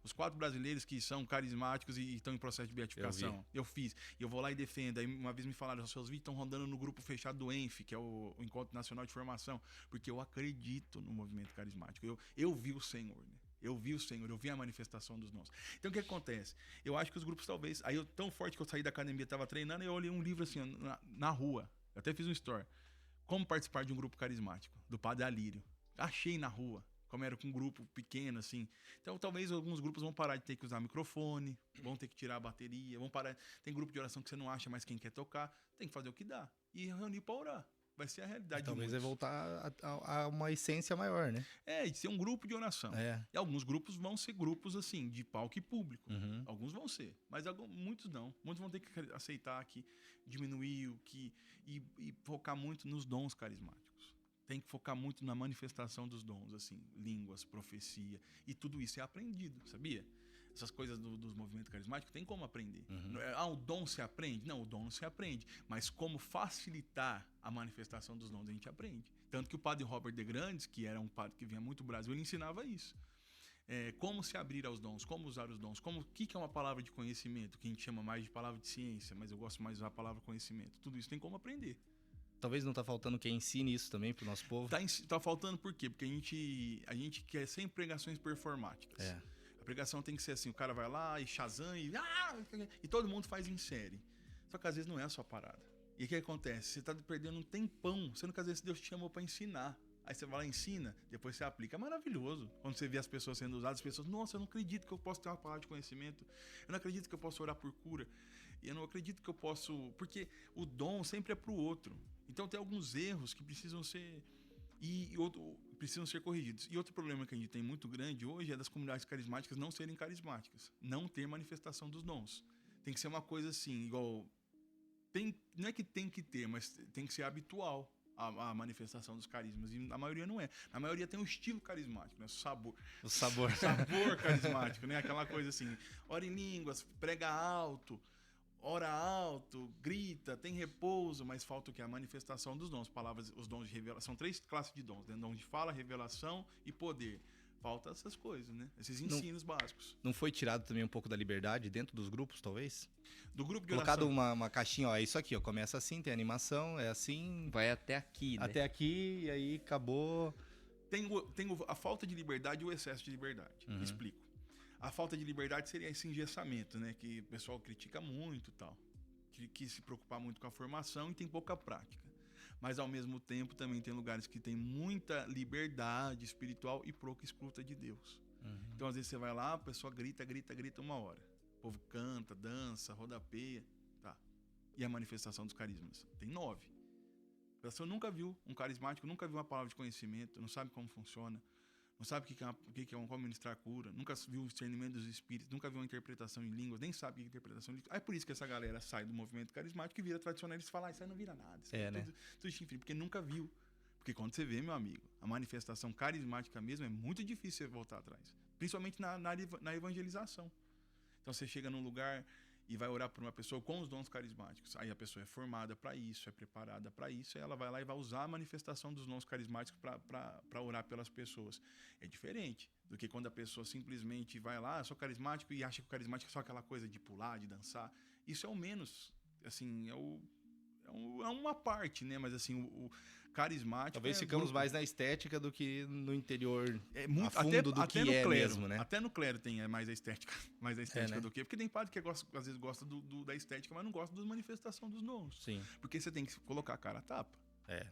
[SPEAKER 3] os 4 brasileiros que são carismáticos e estão em processo de beatificação. Eu fiz, e eu vou lá e defendo. Aí uma vez me falaram, os seus vídeos estão rodando no grupo fechado do ENF, que é o Encontro Nacional de Formação, porque eu acredito no movimento carismático. Eu vi o Senhor, né? Eu vi o Senhor, eu vi a manifestação dos dons. Então o que acontece? Eu acho que os grupos talvez... Aí tão forte que eu saí da academia, estava treinando, e eu olhei um livro assim, na rua. Eu até fiz um story. Como participar de um grupo carismático, do Padre Alírio. Achei na rua, como era com um grupo pequeno, assim. Então talvez alguns grupos vão parar de ter que usar microfone, vão ter que tirar a bateria, vão parar... Tem grupo de oração que você não acha mais quem quer tocar, tem que fazer o que dá. E reunir para orar. vai ser a realidade
[SPEAKER 1] Talvez
[SPEAKER 3] de
[SPEAKER 1] vai
[SPEAKER 3] muitos.
[SPEAKER 1] voltar a uma essência maior, né?
[SPEAKER 3] De ser um grupo de oração. E alguns grupos vão ser grupos, assim, de palco e público.
[SPEAKER 1] Uhum.
[SPEAKER 3] Alguns vão ser, mas muitos não. Muitos vão ter que aceitar que diminuir e focar muito nos dons carismáticos. Tem que focar muito na manifestação dos dons, assim, línguas, profecia, e tudo isso é aprendido, sabia? Essas coisas dos movimentos carismáticos tem como aprender.
[SPEAKER 1] Uhum.
[SPEAKER 3] O dom se aprende? Não, o dom não se aprende. Mas como facilitar a manifestação dos dons, a gente aprende. Tanto que o padre Robert de Grandes, que era um padre que vinha muito do Brasil, ele ensinava isso. Como se abrir aos dons, como usar os dons, o que é uma palavra de conhecimento, que a gente chama mais de palavra de ciência, mas eu gosto mais de usar a palavra conhecimento. Tudo isso tem como aprender.
[SPEAKER 1] Talvez não tá faltando quem ensine isso também pro nosso povo.
[SPEAKER 3] Tá faltando por quê? Porque a gente quer sempre pregações performáticas. A pregação tem que ser assim, o cara vai lá e Shazam e todo mundo faz em série. Só que às vezes não é a sua parada. E o que acontece? Você tá perdendo um tempão, sendo que às vezes Deus te chamou para ensinar. Aí você vai lá, ensina, depois você aplica. É maravilhoso. Quando você vê as pessoas sendo usadas, as pessoas, nossa, eu não acredito que eu posso ter uma palavra de conhecimento. Eu não acredito que eu posso orar por cura. E eu não acredito que eu posso... Porque o dom sempre é pro outro. Então tem alguns erros que precisam ser... precisam ser corrigidos. E outro problema que a gente tem muito grande hoje é das comunidades carismáticas não serem carismáticas. Não ter manifestação dos dons. Tem que ser uma coisa assim, igual... não é que tem que ter, mas tem que ser habitual a manifestação dos carismas. E na maioria não é. Na maioria tem um estilo carismático, né? O sabor carismático, né? Aquela coisa assim, ora em línguas, prega alto, ora alto, grita, tem repouso, mas falta o que? A manifestação dos dons. Palavras, os dons de revelação. São 3 classes de dons, né? Dom de fala, revelação e poder. Falta essas coisas, né? Esses ensinos básicos.
[SPEAKER 1] Não foi tirado também um pouco da liberdade dentro dos grupos, talvez?
[SPEAKER 3] Do grupo de
[SPEAKER 1] Colocado
[SPEAKER 3] oração.
[SPEAKER 1] uma caixinha, ó, é isso aqui, ó. Começa assim, tem animação, é assim.
[SPEAKER 2] Vai até aqui, né?
[SPEAKER 1] Até aqui, e aí acabou.
[SPEAKER 3] Tem a falta de liberdade e o excesso de liberdade. Explico. A falta de liberdade seria esse engessamento, né? Que o pessoal critica muito e tal. Que se preocupar muito com a formação e tem pouca prática. Mas ao mesmo tempo também tem lugares que tem muita liberdade espiritual e pouca escuta de Deus. Então às vezes você vai lá, a pessoa grita 1 hora. O povo canta, dança, rodapeia, tá. E a manifestação dos carismas? Tem 9. A pessoa nunca viu um carismático, nunca viu uma palavra de conhecimento, não sabe como funciona, não sabe o que é como ministrar cura, nunca viu o discernimento dos espíritos, nunca viu uma interpretação em línguas, nem sabe o que é interpretação de línguas. É por isso que essa galera sai do movimento carismático e vira tradicionalista e fala, isso aí não vira nada. Isso
[SPEAKER 1] né?
[SPEAKER 3] Tudo chifre, porque nunca viu. Porque quando você vê, meu amigo, a manifestação carismática mesmo é muito difícil você voltar atrás. Principalmente na evangelização. Então você chega num lugar e vai orar por uma pessoa com os dons carismáticos. Aí a pessoa é formada para isso, é preparada para isso, e ela vai lá e vai usar a manifestação dos dons carismáticos para orar pelas pessoas. É diferente do que quando a pessoa simplesmente vai lá, sou carismático, e acha que o carismático é só aquela coisa de pular, de dançar. Isso é o menos, assim, é uma parte, né? Mas assim, o carismático...
[SPEAKER 1] Talvez ficamos mais na estética do que no interior,
[SPEAKER 3] muito,
[SPEAKER 1] a fundo do que é
[SPEAKER 3] clero,
[SPEAKER 1] mesmo, né?
[SPEAKER 3] Até no clero tem mais a estética
[SPEAKER 1] né?
[SPEAKER 3] do que... Porque tem padre que às vezes gosta da estética, mas não gosta da manifestação dos dons.
[SPEAKER 1] Sim.
[SPEAKER 3] Porque você tem que colocar a cara a tapa.
[SPEAKER 1] É.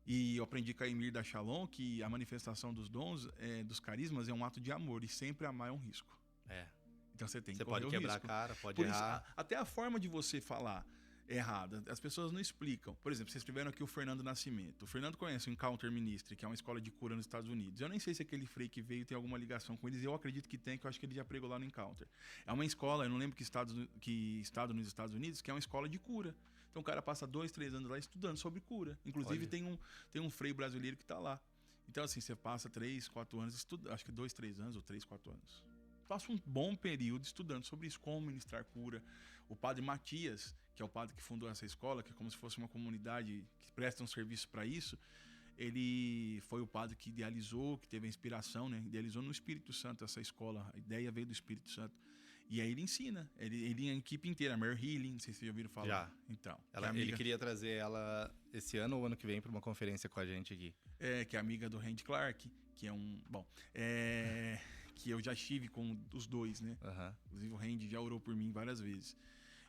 [SPEAKER 3] E eu aprendi com a Emir da Shalom que a manifestação dos dons, dos carismas, é um ato de amor. E sempre amar é um risco.
[SPEAKER 1] É.
[SPEAKER 3] Então você tem que
[SPEAKER 1] Você
[SPEAKER 3] correr
[SPEAKER 1] pode
[SPEAKER 3] o
[SPEAKER 1] quebrar
[SPEAKER 3] risco.
[SPEAKER 1] a cara, pode
[SPEAKER 3] Por
[SPEAKER 1] errar.
[SPEAKER 3] isso, até a forma de você falar errada, as pessoas não explicam. Por exemplo, vocês tiveram aqui o Fernando Nascimento. O Fernando conhece o Encounter Ministry, que é uma escola de cura nos Estados Unidos. Eu nem sei se aquele frei que veio tem alguma ligação com eles. Eu acredito que tem, que eu acho que ele já pregou lá no Encounter. É uma escola, eu não lembro que estado nos Estados Unidos, que é uma escola de cura. Então o cara passa 2, 3 anos lá estudando sobre cura. Inclusive tem um frei brasileiro que está lá. Então assim, você passa 3, 4 anos estudando, acho que 2, 3 anos ou 3, 4 anos. Passa um bom período estudando sobre isso, como ministrar cura. O padre Matias, que é o padre que fundou essa escola, que é como se fosse uma comunidade que presta um serviço para isso, ele foi o padre que idealizou, que teve a inspiração, né? Idealizou no Espírito Santo essa escola, a ideia veio do Espírito Santo. E aí ele ensina, ele a equipe inteira, a Mary Healing, não sei se vocês já ouviram falar.
[SPEAKER 1] Já.
[SPEAKER 3] Então,
[SPEAKER 1] Ele queria trazer ela esse ano ou ano que vem para uma conferência com a gente aqui.
[SPEAKER 3] Que é amiga do Randy Clark, que é um... Bom, que eu já estive com os dois, né? Inclusive o Randy já orou por mim várias vezes.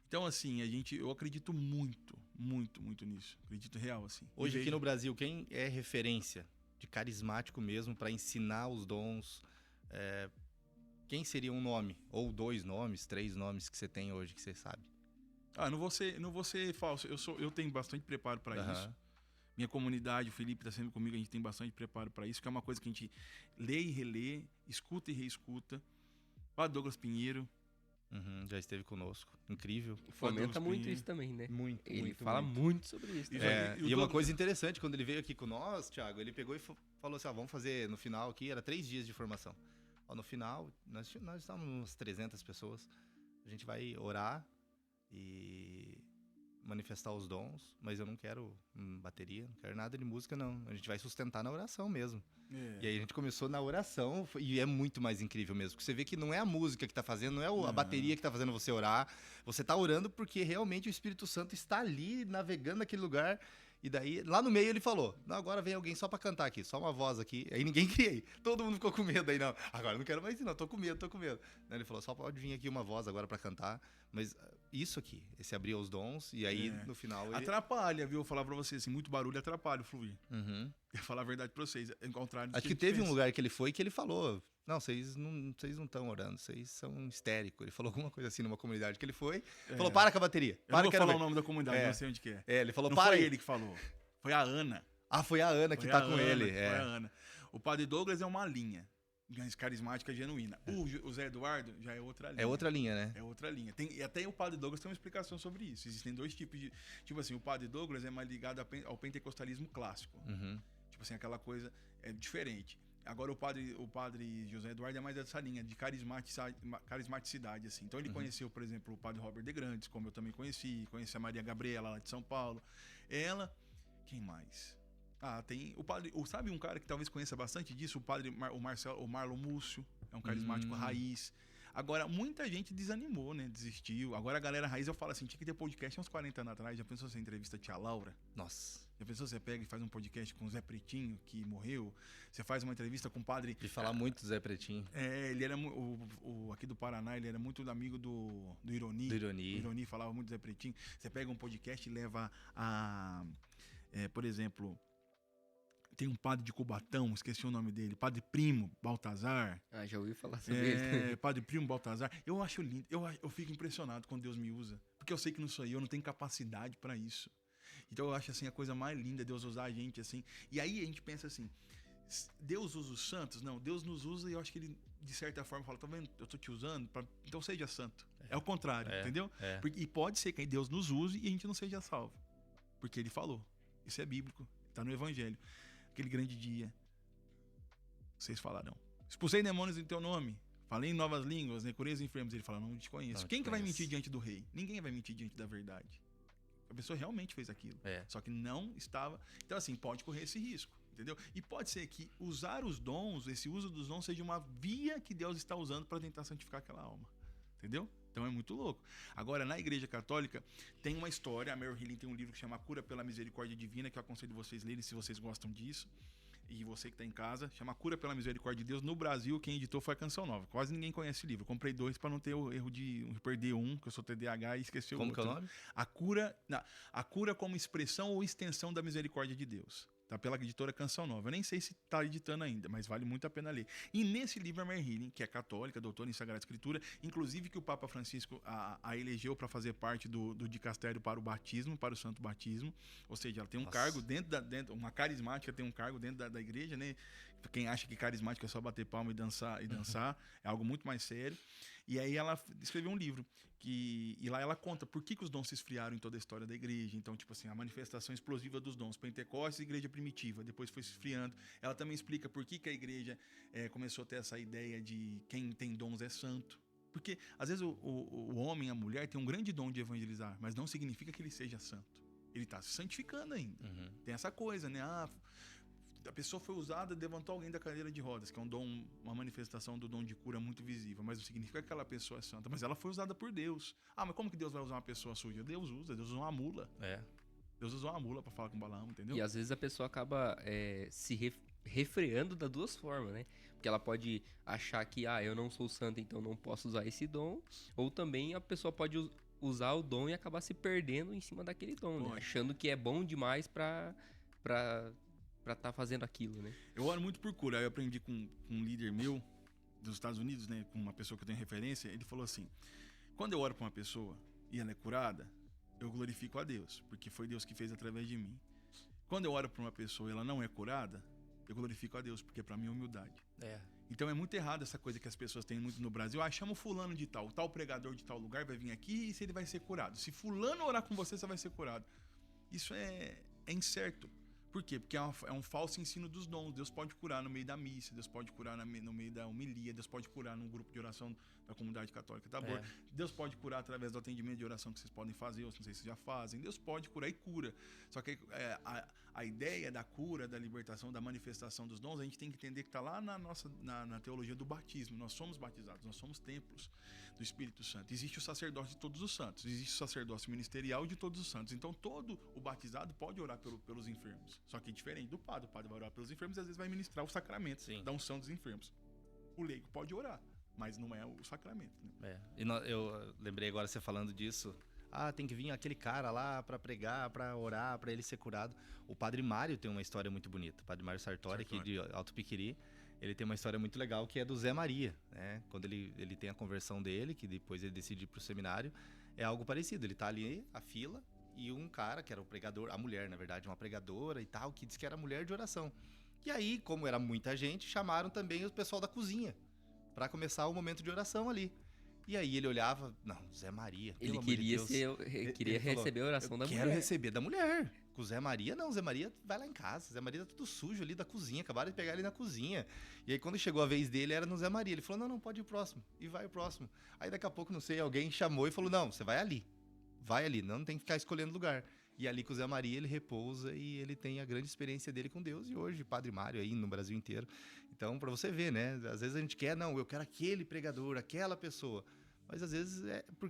[SPEAKER 3] Então, assim, eu acredito muito, muito, muito nisso. Acredito real, assim.
[SPEAKER 1] Hoje aqui no Brasil, quem é referência de carismático mesmo para ensinar os dons? Quem seria um nome? Ou 2 nomes, 3 nomes que você tem hoje que você sabe?
[SPEAKER 3] Não vou ser falso. Eu tenho bastante preparo para isso. Minha comunidade, o Felipe está sempre comigo, a gente tem bastante preparo para isso, que é uma coisa que a gente lê e relê, escuta e reescuta. Padre Douglas Pinheiro.
[SPEAKER 1] Já esteve conosco. Incrível.
[SPEAKER 2] Fomenta muito isso também, né?
[SPEAKER 1] Muito,
[SPEAKER 2] ele fala muito sobre isso.
[SPEAKER 1] E uma coisa interessante, quando ele veio aqui com nós, Thiago, ele pegou e falou assim, vamos fazer no final aqui, era 3 dias de formação. No final, nós estávamos umas 300 pessoas. A gente vai orar e manifestar os dons, mas eu não quero bateria, não quero nada de música, não. A gente vai sustentar na oração mesmo. E aí a gente começou na oração, e é muito mais incrível mesmo, porque você vê que não é a música que tá fazendo, não é a bateria que tá fazendo você orar, você tá orando porque realmente o Espírito Santo está ali, navegando naquele lugar, e daí, lá no meio ele falou, não, agora vem alguém só pra cantar aqui, só uma voz aqui, aí ninguém queria ir, todo mundo ficou com medo aí, não, agora não quero mais ir não, tô com medo. Daí ele falou, só pode vir aqui uma voz agora pra cantar, mas isso aqui, esse abrir os dons, e aí no final ele...
[SPEAKER 3] Atrapalha, viu, eu falar pra vocês, assim, muito barulho atrapalha o fluir. Eu falar a verdade pra vocês, ao contrário do
[SPEAKER 1] Acho que teve um lugar que ele foi que ele falou, não, vocês não estão orando, vocês são histéricos. Ele falou alguma coisa assim numa comunidade que ele foi, falou, para com a bateria.
[SPEAKER 3] Eu não vou falar o nome da comunidade, não sei onde que é.
[SPEAKER 1] Ele falou,
[SPEAKER 3] não
[SPEAKER 1] para
[SPEAKER 3] foi
[SPEAKER 1] aí.
[SPEAKER 3] ele que falou, foi a Ana.
[SPEAKER 1] Foi a Ana que tá com ele.
[SPEAKER 3] Foi a Ana. O Padre Douglas é uma linha carismática genuína. O Zé Eduardo já é outra linha.
[SPEAKER 1] É outra linha, né?
[SPEAKER 3] É outra linha. E até o Padre Douglas tem uma explicação sobre isso. Existem 2 tipos de... Tipo assim, o Padre Douglas é mais ligado ao pentecostalismo clássico. Tipo assim, aquela coisa é diferente. Agora o padre José Eduardo é mais dessa linha de carismaticidade, assim. Então ele conheceu, por exemplo, o Padre Robert de Grandes, como eu também conheci a Maria Gabriela lá de São Paulo. Ela, quem mais? Tem o padre, sabe um cara que talvez conheça bastante disso, o Marlon Múcio, é um carismático raiz. Agora, muita gente desanimou, né? Desistiu. Agora a galera raiz, eu falo assim, tinha que ter podcast uns 40 anos atrás. Já pensou você entrevista a tia Laura?
[SPEAKER 1] Nossa.
[SPEAKER 3] Já pensou você pega e faz um podcast com o Zé Pretinho, que morreu? Você faz uma entrevista com o padre...
[SPEAKER 1] E falar muito do Zé Pretinho.
[SPEAKER 3] Ele era aqui do Paraná, ele era muito amigo do Ironi.
[SPEAKER 1] Do Ironi.
[SPEAKER 3] O Ironi falava muito do Zé Pretinho. Você pega um podcast e leva por exemplo... Tem um padre de Cubatão, esqueci o nome dele, Padre Primo Baltazar.
[SPEAKER 2] Já ouvi falar sobre ele.
[SPEAKER 3] Padre Primo Baltazar. Eu acho lindo, eu fico impressionado quando Deus me usa, porque eu sei que não sou eu não tenho capacidade para isso. Então eu acho assim a coisa mais linda, Deus usar a gente assim. E aí a gente pensa assim, Deus usa os santos? Não, Deus nos usa e eu acho que ele, de certa forma, fala, tá vendo, eu tô te usando, então seja santo. É o contrário, entendeu? E pode ser que Deus nos use e a gente não seja salvo, porque ele falou. Isso é bíblico, tá no Evangelho. Aquele grande dia, vocês falarão, expulsei demônios em teu nome, falei em novas línguas, né, curei os enfermos. Ele fala, não te conheço. Quem que vai mentir diante do rei? Ninguém vai mentir diante da verdade. A pessoa realmente fez aquilo, só que não estava. Então assim, pode correr esse risco, entendeu? E pode ser que usar os dons, esse uso dos dons seja uma via que Deus está usando para tentar santificar aquela alma, entendeu? Então é muito louco. Agora, na Igreja Católica, tem uma história. A Mary Healing tem um livro que chama Cura pela Misericórdia Divina, que eu aconselho vocês lerem se vocês gostam disso. E você que está em casa, chama Cura pela Misericórdia de Deus. No Brasil, quem editou foi a Canção Nova. Quase ninguém conhece o livro. Eu comprei 2 para não ter o erro de perder um, que eu sou TDAH e esqueci o outro.
[SPEAKER 1] Como que é o nome?
[SPEAKER 3] A cura como expressão ou extensão da misericórdia de Deus. Tá pela editora Canção Nova. Eu nem sei se tá editando ainda, mas vale muito a pena ler. E nesse livro a Mary Healing, que é católica, doutora em Sagrada Escritura, inclusive que o Papa Francisco a elegeu para fazer parte do dicastério para o batismo, para o santo batismo. Ou seja, ela tem um cargo dentro, uma carismática tem um cargo dentro da igreja, né? Quem acha que carismático é só bater palma e dançar, é algo muito mais sério. E aí ela escreveu um livro e lá ela conta por que os dons se esfriaram em toda a história da igreja. Então, tipo assim, a manifestação explosiva dos dons, Pentecostes e igreja primitiva, depois foi se esfriando. Ela também explica por que a igreja começou a ter essa ideia de quem tem dons é santo. Porque, às vezes, o homem, a mulher, tem um grande dom de evangelizar, mas não significa que ele seja santo. Ele está se santificando ainda. Tem essa coisa, né? A pessoa foi usada, levantou alguém da cadeira de rodas, que é um dom, uma manifestação do dom de cura muito visível, mas não significa que aquela pessoa é santa, mas ela foi usada por Deus. Mas como que Deus vai usar uma pessoa suja? Deus usa uma mula. Deus usou uma mula para falar com Balaão, entendeu?
[SPEAKER 2] E às vezes a pessoa acaba se refreando das duas formas, né? Porque ela pode achar que, eu não sou santa, então não posso usar esse dom, ou também a pessoa pode usar o dom e acabar se perdendo em cima daquele dom, né? Achando que é bom demais pra estar fazendo aquilo, né?
[SPEAKER 3] Eu oro muito por cura. Eu aprendi com um líder meu dos Estados Unidos, né? Com uma pessoa que eu tenho referência. Ele falou assim, quando eu oro por uma pessoa e ela é curada, eu glorifico a Deus, porque foi Deus que fez através de mim. Quando eu oro para uma pessoa e ela não é curada, eu glorifico a Deus, porque para mim é humildade.
[SPEAKER 1] É.
[SPEAKER 3] Então é muito errado essa coisa que as pessoas têm muito no Brasil. Chama o fulano de tal, o tal pregador de tal lugar vai vir aqui e se ele vai ser curado. Se fulano orar com você, você vai ser curado. Isso é incerto. Por quê? Porque é um falso ensino dos dons. Deus pode curar no meio da missa, Deus pode curar no meio da homilia, Deus pode curar num grupo de oração da comunidade católica Tabor. Deus pode curar através do atendimento de oração que vocês podem fazer, ou não sei se já fazem. Deus pode curar e cura. Só que a ideia da cura, da libertação, da manifestação dos dons, a gente tem que entender que está lá na teologia do batismo. Nós somos batizados, nós somos templos do Espírito Santo. Existe o sacerdócio de todos os santos, existe o sacerdócio ministerial de todos os santos. Então todo o batizado pode orar pelos enfermos. Só que é diferente do padre. O padre vai orar pelos enfermos e às vezes vai ministrar o sacramento da unção dos enfermos. O leigo pode orar, mas não é o sacramento. Né?
[SPEAKER 1] Eu lembrei agora você falando disso. Tem que vir aquele cara lá para pregar, para orar, para ele ser curado. O Padre Mário tem uma história muito bonita. O Padre Mário Sartori, aqui de Alto Piquiri, ele tem uma história muito legal que é do Zé Maria, né? Quando ele tem a conversão dele, que depois ele decide ir pro seminário, é algo parecido. Ele tá ali, a fila, e um cara que era o pregador, a mulher, na verdade, uma pregadora e tal, que disse que era mulher de oração. E aí, como era muita gente, chamaram também o pessoal da cozinha para começar o momento de oração ali. E aí ele olhava, não, Zé Maria,
[SPEAKER 2] ele queria receber a oração da mulher.
[SPEAKER 1] Quero receber da mulher. Com o Zé Maria, não, Zé Maria vai lá em casa. Zé Maria tá tudo sujo ali da cozinha, acabaram de pegar ele na cozinha. E aí quando chegou a vez dele, era no Zé Maria. Ele falou, não, pode ir o próximo. E vai o próximo. Aí daqui a pouco, não sei, alguém chamou e falou, não, você vai ali. Vai ali, não tem que ficar escolhendo lugar. E ali com o Zé Maria ele repousa e ele tem a grande experiência dele com Deus. E hoje, Padre Mário aí no Brasil inteiro. Então, para você ver, né? Às vezes a gente quer, não, eu quero aquele pregador, aquela pessoa. Mas às vezes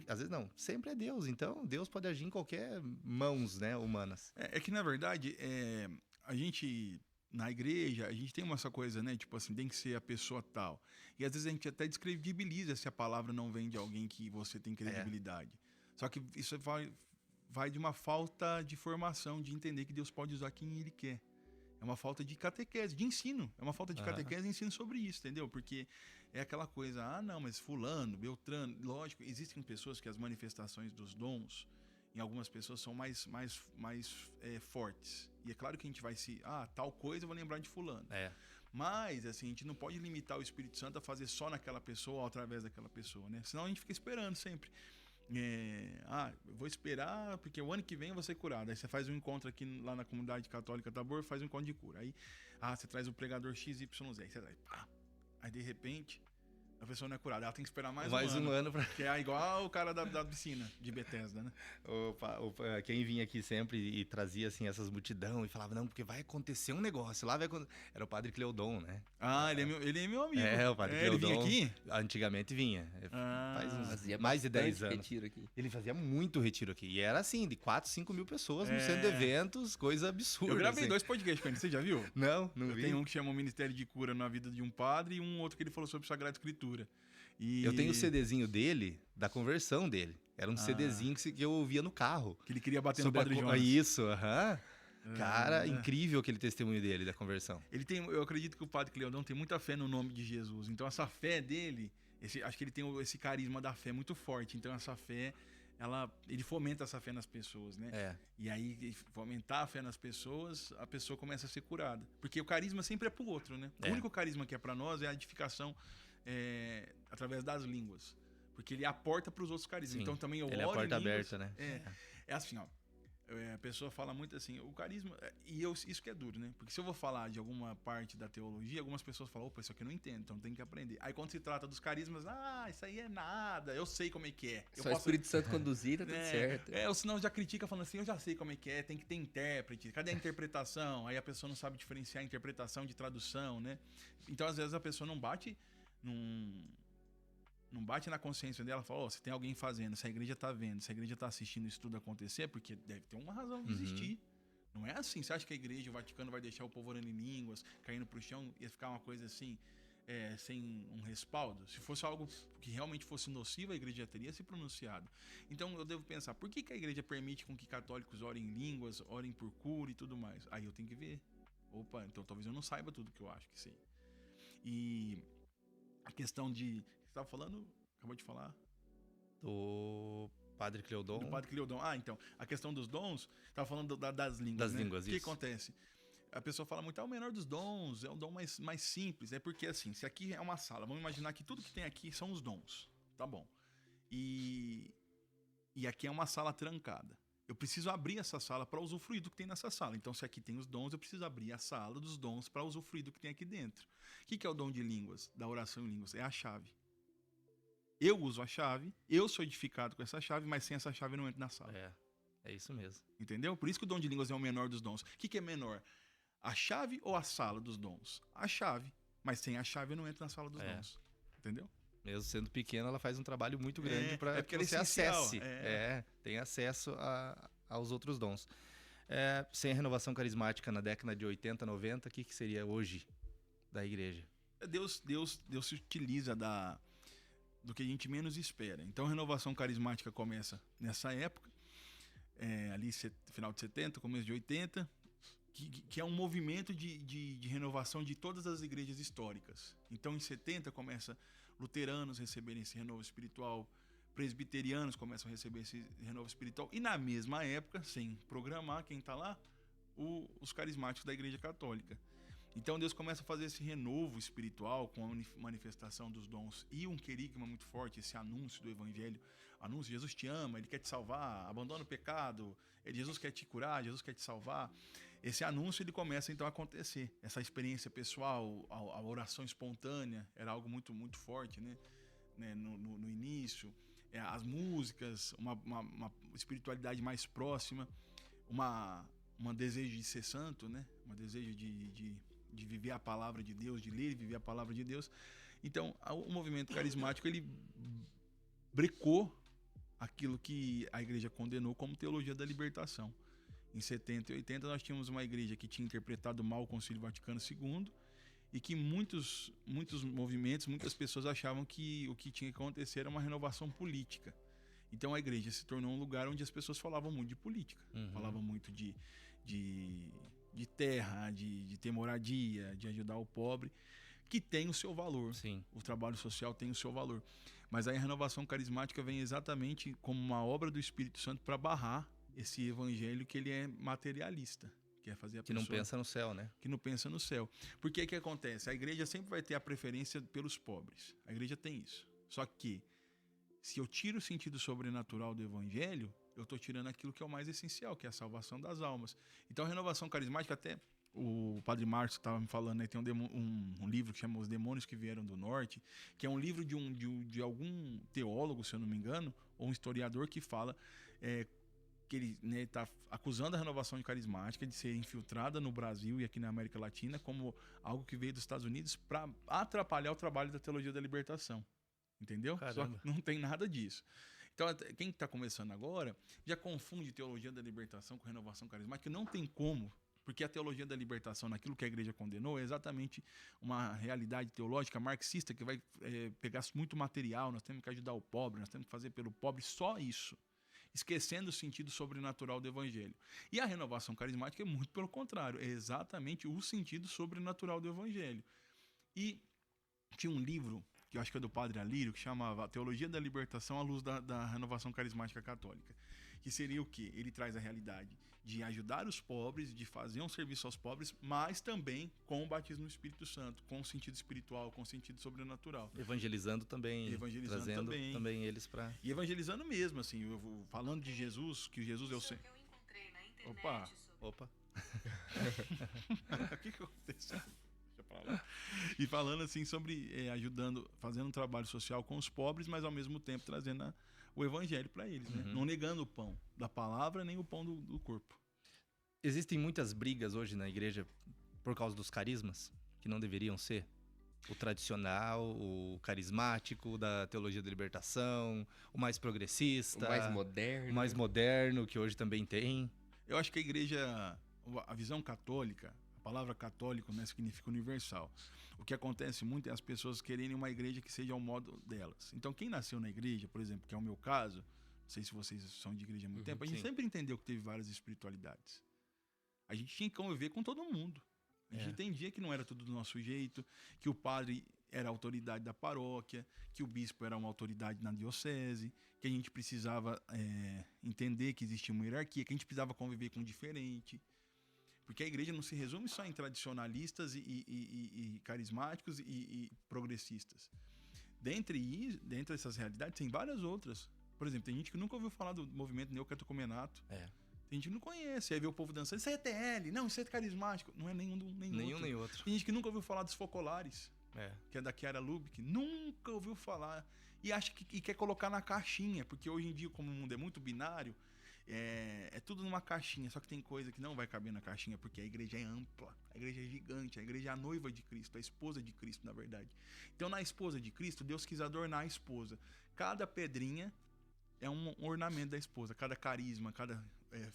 [SPEAKER 1] às vezes não, sempre é Deus. Então, Deus pode agir em qualquer mãos, né, humanas.
[SPEAKER 3] É que, na verdade, a gente, na igreja, a gente tem essa coisa, né? Tipo assim, tem que ser a pessoa tal. E às vezes a gente até descredibiliza se a palavra não vem de alguém que você tem credibilidade. Só que isso vai de uma falta de formação, de entender que Deus pode usar quem Ele quer. É uma falta de catequese, de ensino. É uma falta de catequese e ensino sobre isso, entendeu? Porque é aquela coisa, não, mas fulano, beltrano... Lógico, existem pessoas que as manifestações dos dons, em algumas pessoas, são mais fortes. E é claro que a gente vai tal coisa eu vou lembrar de fulano. Mas, assim, a gente não pode limitar o Espírito Santo a fazer só naquela pessoa ou através daquela pessoa, né? Senão a gente fica esperando sempre. Eu vou esperar porque o ano que vem eu vou ser curado. Aí você faz um encontro aqui lá na comunidade católica Tabor, faz um encontro de cura. Aí você traz o pregador XYZ. Aí você traz, aí de repente a pessoa não é curada. Ela tem que esperar mais um ano pra... Que é igual o cara da piscina de Bethesda, né?
[SPEAKER 1] Quem vinha aqui sempre e trazia assim essas multidão e falava, não, porque vai acontecer um negócio. Lá era o Padre Cleodon, né?
[SPEAKER 3] Ele é meu amigo.
[SPEAKER 1] O Padre Cleodon.
[SPEAKER 3] Ele vinha aqui?
[SPEAKER 1] Antigamente vinha. Faz
[SPEAKER 2] fazia
[SPEAKER 1] mais de 10 anos.
[SPEAKER 2] Retiro aqui.
[SPEAKER 1] Ele fazia muito retiro aqui. E era assim, de 4, 5 mil pessoas no centro de eventos, coisa absurda.
[SPEAKER 3] Eu gravei
[SPEAKER 1] assim.
[SPEAKER 3] 2 podcasts com ele, você já viu?
[SPEAKER 1] Não vi.
[SPEAKER 3] Tem um que chama o Ministério de Cura na Vida de um Padre e um outro que ele falou sobre Sagrada Escritura.
[SPEAKER 1] Eu tenho o CDzinho dele, da conversão dele. Era um CDzinho que eu ouvia no carro.
[SPEAKER 3] Que ele queria bater no Padre Jonas.
[SPEAKER 1] Isso, Cara, incrível aquele testemunho dele, da conversão.
[SPEAKER 3] Eu acredito que o Padre Cleodon tem muita fé no nome de Jesus. Então essa fé dele, acho que ele tem esse carisma da fé muito forte. Então essa fé, ele fomenta essa fé nas pessoas, né? E aí, fomentar a fé nas pessoas, a pessoa começa a ser curada. Porque o carisma sempre é pro outro, né? O único carisma que é pra nós é a edificação através das línguas. Porque ele é a porta pros outros carismas. Sim, então também eu oro
[SPEAKER 1] é a porta aberta,
[SPEAKER 3] né? É assim, ó. A pessoa fala muito assim, o carisma... isso que é duro, né? Porque se eu vou falar de alguma parte da teologia, algumas pessoas falam, opa, isso aqui eu não entendo, então tem que aprender. Aí quando se trata dos carismas, isso aí é nada, eu sei como é que é.
[SPEAKER 2] Só o Espírito Santo conduzir, tá tudo certo.
[SPEAKER 3] Ou senão já critica falando assim, eu já sei como é que é, tem que ter intérprete, cadê a interpretação? Aí a pessoa não sabe diferenciar interpretação de tradução, né? Então às vezes a pessoa não bate na consciência dela, fala, se tem alguém fazendo, se a igreja tá vendo, se a igreja tá assistindo isso tudo acontecer, porque deve ter uma razão de existir. Não é assim, você acha que a igreja, o Vaticano vai deixar o povo orando em línguas, caindo pro chão, ia ficar uma coisa assim, sem um respaldo? Se fosse algo que realmente fosse nocivo, a igreja já teria se pronunciado. Então eu devo pensar, por que a igreja permite com que católicos orem em línguas, orem por cura e tudo mais? Aí eu tenho que ver. Opa, então talvez eu não saiba tudo que eu acho que sei. E a questão de... Você estava falando? Acabou de falar?
[SPEAKER 1] Do Padre Cleodon.
[SPEAKER 3] Do Padre Cleodon. Ah, então, a questão dos dons, tava falando das línguas,
[SPEAKER 1] Das
[SPEAKER 3] né?
[SPEAKER 1] línguas,
[SPEAKER 3] O que
[SPEAKER 1] isso.
[SPEAKER 3] acontece? A pessoa fala muito, o menor dos dons, é um dom mais simples. É porque, assim, se aqui é uma sala, vamos imaginar que tudo que tem aqui são os dons, tá bom? E aqui é uma sala trancada. Eu preciso abrir essa sala para usufruir do que tem nessa sala. Então, se aqui tem os dons, eu preciso abrir a sala dos dons para usufruir do que tem aqui dentro. O que é o dom de línguas, da oração em línguas? É a chave. Eu uso a chave, eu sou edificado com essa chave, mas sem essa chave eu não entro na sala.
[SPEAKER 1] É isso mesmo.
[SPEAKER 3] Entendeu? Por isso que o dom de línguas é o menor dos dons. O que é menor? A chave ou a sala dos dons? A chave. Mas sem a chave eu não entro na sala dos dons. Entendeu?
[SPEAKER 1] Mesmo sendo pequena, ela faz um trabalho muito grande para que você
[SPEAKER 3] essencial.
[SPEAKER 1] acesse. Tem acesso aos outros dons. Sem a renovação carismática na década de 80, 90, o que seria hoje da igreja?
[SPEAKER 3] Deus se utiliza do que a gente menos espera. Então a renovação carismática começa nessa época, ali final de 70, começo de 80, que é um movimento de renovação de todas as igrejas históricas. Então em 70 começa luteranos receberem esse renovo espiritual, presbiterianos começam a receber esse renovo espiritual, e na mesma época, sem programar, quem está lá? Os carismáticos da igreja católica. Então Deus começa a fazer esse renovo espiritual com a manifestação dos dons e um querigma muito forte, esse anúncio do evangelho. Anúncio, Jesus te ama, Ele quer te salvar, abandona o pecado, Jesus quer te curar, Jesus quer te salvar. Esse anúncio ele começa então a acontecer. Essa experiência pessoal, a oração espontânea era algo muito, muito forte, né? No início. As músicas, uma espiritualidade mais próxima, um desejo de ser santo, né? Um desejo de viver a palavra de Deus, de ler e viver a palavra de Deus. Então, o movimento carismático, ele brecou aquilo que a igreja condenou como teologia da libertação. Em 70 e 80, nós tínhamos uma igreja que tinha interpretado mal o Concílio Vaticano II e que muitos movimentos, muitas pessoas achavam que o que tinha que acontecer era uma renovação política. Então, a igreja se tornou um lugar onde as pessoas falavam muito de política, falavam muito de terra, de ter moradia, de ajudar o pobre, que tem o seu valor.
[SPEAKER 1] Sim.
[SPEAKER 3] O trabalho social tem o seu valor. Mas aí a renovação carismática vem exatamente como uma obra do Espírito Santo para barrar esse evangelho que ele é materialista, que é fazer a pessoa...
[SPEAKER 1] Que não pensa no céu, né?
[SPEAKER 3] Que não pensa no céu. Porque o que acontece? A igreja sempre vai ter a preferência pelos pobres. A igreja tem isso. Só que, se eu tiro o sentido sobrenatural do evangelho, eu estou tirando aquilo que é o mais essencial, que é a salvação das almas. Então a renovação carismática, até o Padre Márcio estava me falando, né, tem um livro que chama Os Demônios que Vieram do Norte, que é um livro de algum teólogo, se eu não me engano, ou um historiador que fala que ele está acusando a renovação carismática de ser infiltrada no Brasil e aqui na América Latina como algo que veio dos Estados Unidos para atrapalhar o trabalho da teologia da libertação. Entendeu?
[SPEAKER 1] Caramba.
[SPEAKER 3] Só que não tem nada disso. Então, quem está começando agora já confunde teologia da libertação com renovação carismática. Não tem como, porque a teologia da libertação, naquilo que a igreja condenou, é exatamente uma realidade teológica marxista que vai pegar muito material, nós temos que ajudar o pobre, nós temos que fazer pelo pobre, só isso, esquecendo o sentido sobrenatural do evangelho. E a renovação carismática é muito pelo contrário, é exatamente o sentido sobrenatural do evangelho. E tinha um livro, que eu acho que é do Padre Alírio, que chamava Teologia da Libertação à Luz da Renovação Carismática Católica. Que seria o quê? Ele traz a realidade de ajudar os pobres, de fazer um serviço aos pobres, mas também com o batismo no Espírito Santo, com o sentido espiritual, com o sentido sobrenatural.
[SPEAKER 1] Evangelizando também, trazendo também eles para...
[SPEAKER 3] E evangelizando mesmo, assim, falando de Jesus, que Jesus é o Senhor.
[SPEAKER 4] Que eu encontrei na internet
[SPEAKER 1] Opa.
[SPEAKER 3] O que aconteceu? Deixa pra lá. E falando assim sobre ajudando, fazendo um trabalho social com os pobres, mas ao mesmo tempo trazendo o evangelho para eles, né? Não negando o pão da palavra nem o pão do corpo.
[SPEAKER 1] Existem muitas brigas hoje na igreja por causa dos carismas, que não deveriam ser. O tradicional, o carismático, da teologia da libertação, o mais progressista.
[SPEAKER 2] O mais
[SPEAKER 1] moderno, que hoje também tem.
[SPEAKER 3] Eu acho que a igreja, a visão católica, a palavra católico, né, significa universal. O que acontece muito é as pessoas quererem uma igreja que seja ao modo delas. Então, quem nasceu na igreja, por exemplo, que é o meu caso, não sei se vocês são de igreja há muito tempo, a gente sempre entendeu que teve várias espiritualidades. A gente tinha que conviver com todo mundo. A gente entendia que não era tudo do nosso jeito, que o padre era a autoridade da paróquia, que o bispo era uma autoridade na diocese, que a gente precisava entender que existia uma hierarquia, que a gente precisava conviver com o diferente. Porque a igreja não se resume só em tradicionalistas e carismáticos e progressistas. Dentre essas realidades, tem várias outras. Por exemplo, tem gente que nunca ouviu falar do movimento neocatecumenato. Tem gente que não conhece. Aí vê o povo dançando. Isso é ETL. Não, isso é carismático. Não é nenhum
[SPEAKER 1] nem outro.
[SPEAKER 3] Tem gente que nunca ouviu falar dos focolares. Que é da Chiara Lubick. Nunca ouviu falar. E acha que quer colocar na caixinha. Porque hoje em dia, como o mundo é muito binário, é tudo numa caixinha. Só que tem coisa que não vai caber na caixinha, porque a igreja é ampla. A igreja é gigante. A igreja é a noiva de Cristo. A esposa de Cristo, na verdade. Então, na esposa de Cristo, Deus quis adornar a esposa. Cada pedrinha é um ornamento da esposa. Cada carisma, cada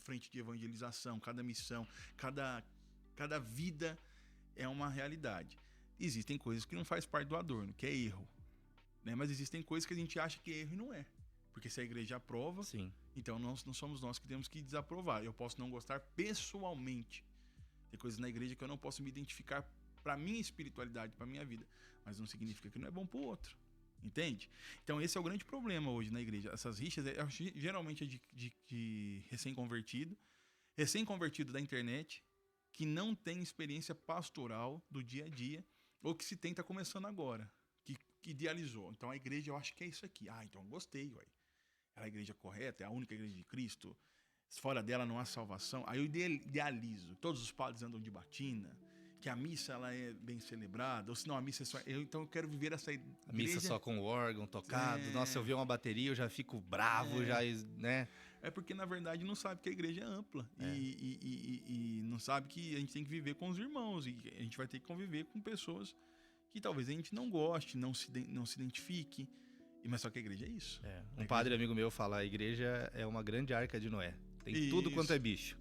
[SPEAKER 3] frente de evangelização, cada missão, cada vida é uma realidade. Existem coisas que não faz parte do adorno, que é erro, né? Mas existem coisas que a gente acha que é erro e não é. Porque se a igreja aprova,
[SPEAKER 1] Sim.
[SPEAKER 3] então não somos nós que temos que desaprovar. Eu posso não gostar pessoalmente. Tem coisas na igreja que eu não posso me identificar para minha espiritualidade, para minha vida. Mas não significa que não é bom para o outro. Entende? Então esse é o grande problema hoje na igreja. Essas rixas geralmente é de recém-convertido da internet, que não tem experiência pastoral do dia a dia, ou que se tenta começando agora, que idealizou. Então a igreja, eu acho que é isso aqui. Então eu gostei, ué. É a igreja correta, é a única igreja de Cristo. Fora dela não há salvação. Aí eu idealizo. Todos os padres andam de batina, que a missa ela é bem celebrada, ou senão a missa é só... Então eu quero viver essa igreja...
[SPEAKER 1] A missa só com o órgão tocado. Nossa, eu vi uma bateria, eu já fico bravo, já, né?
[SPEAKER 3] É porque, na verdade, não sabe que a igreja é ampla. E não sabe que a gente tem que viver com os irmãos. E a gente vai ter que conviver com pessoas que talvez a gente não goste, não se identifique. Mas só que a igreja é isso.
[SPEAKER 1] Um padre amigo meu fala, a igreja é uma grande arca de Noé. Tem tudo quanto é bicho.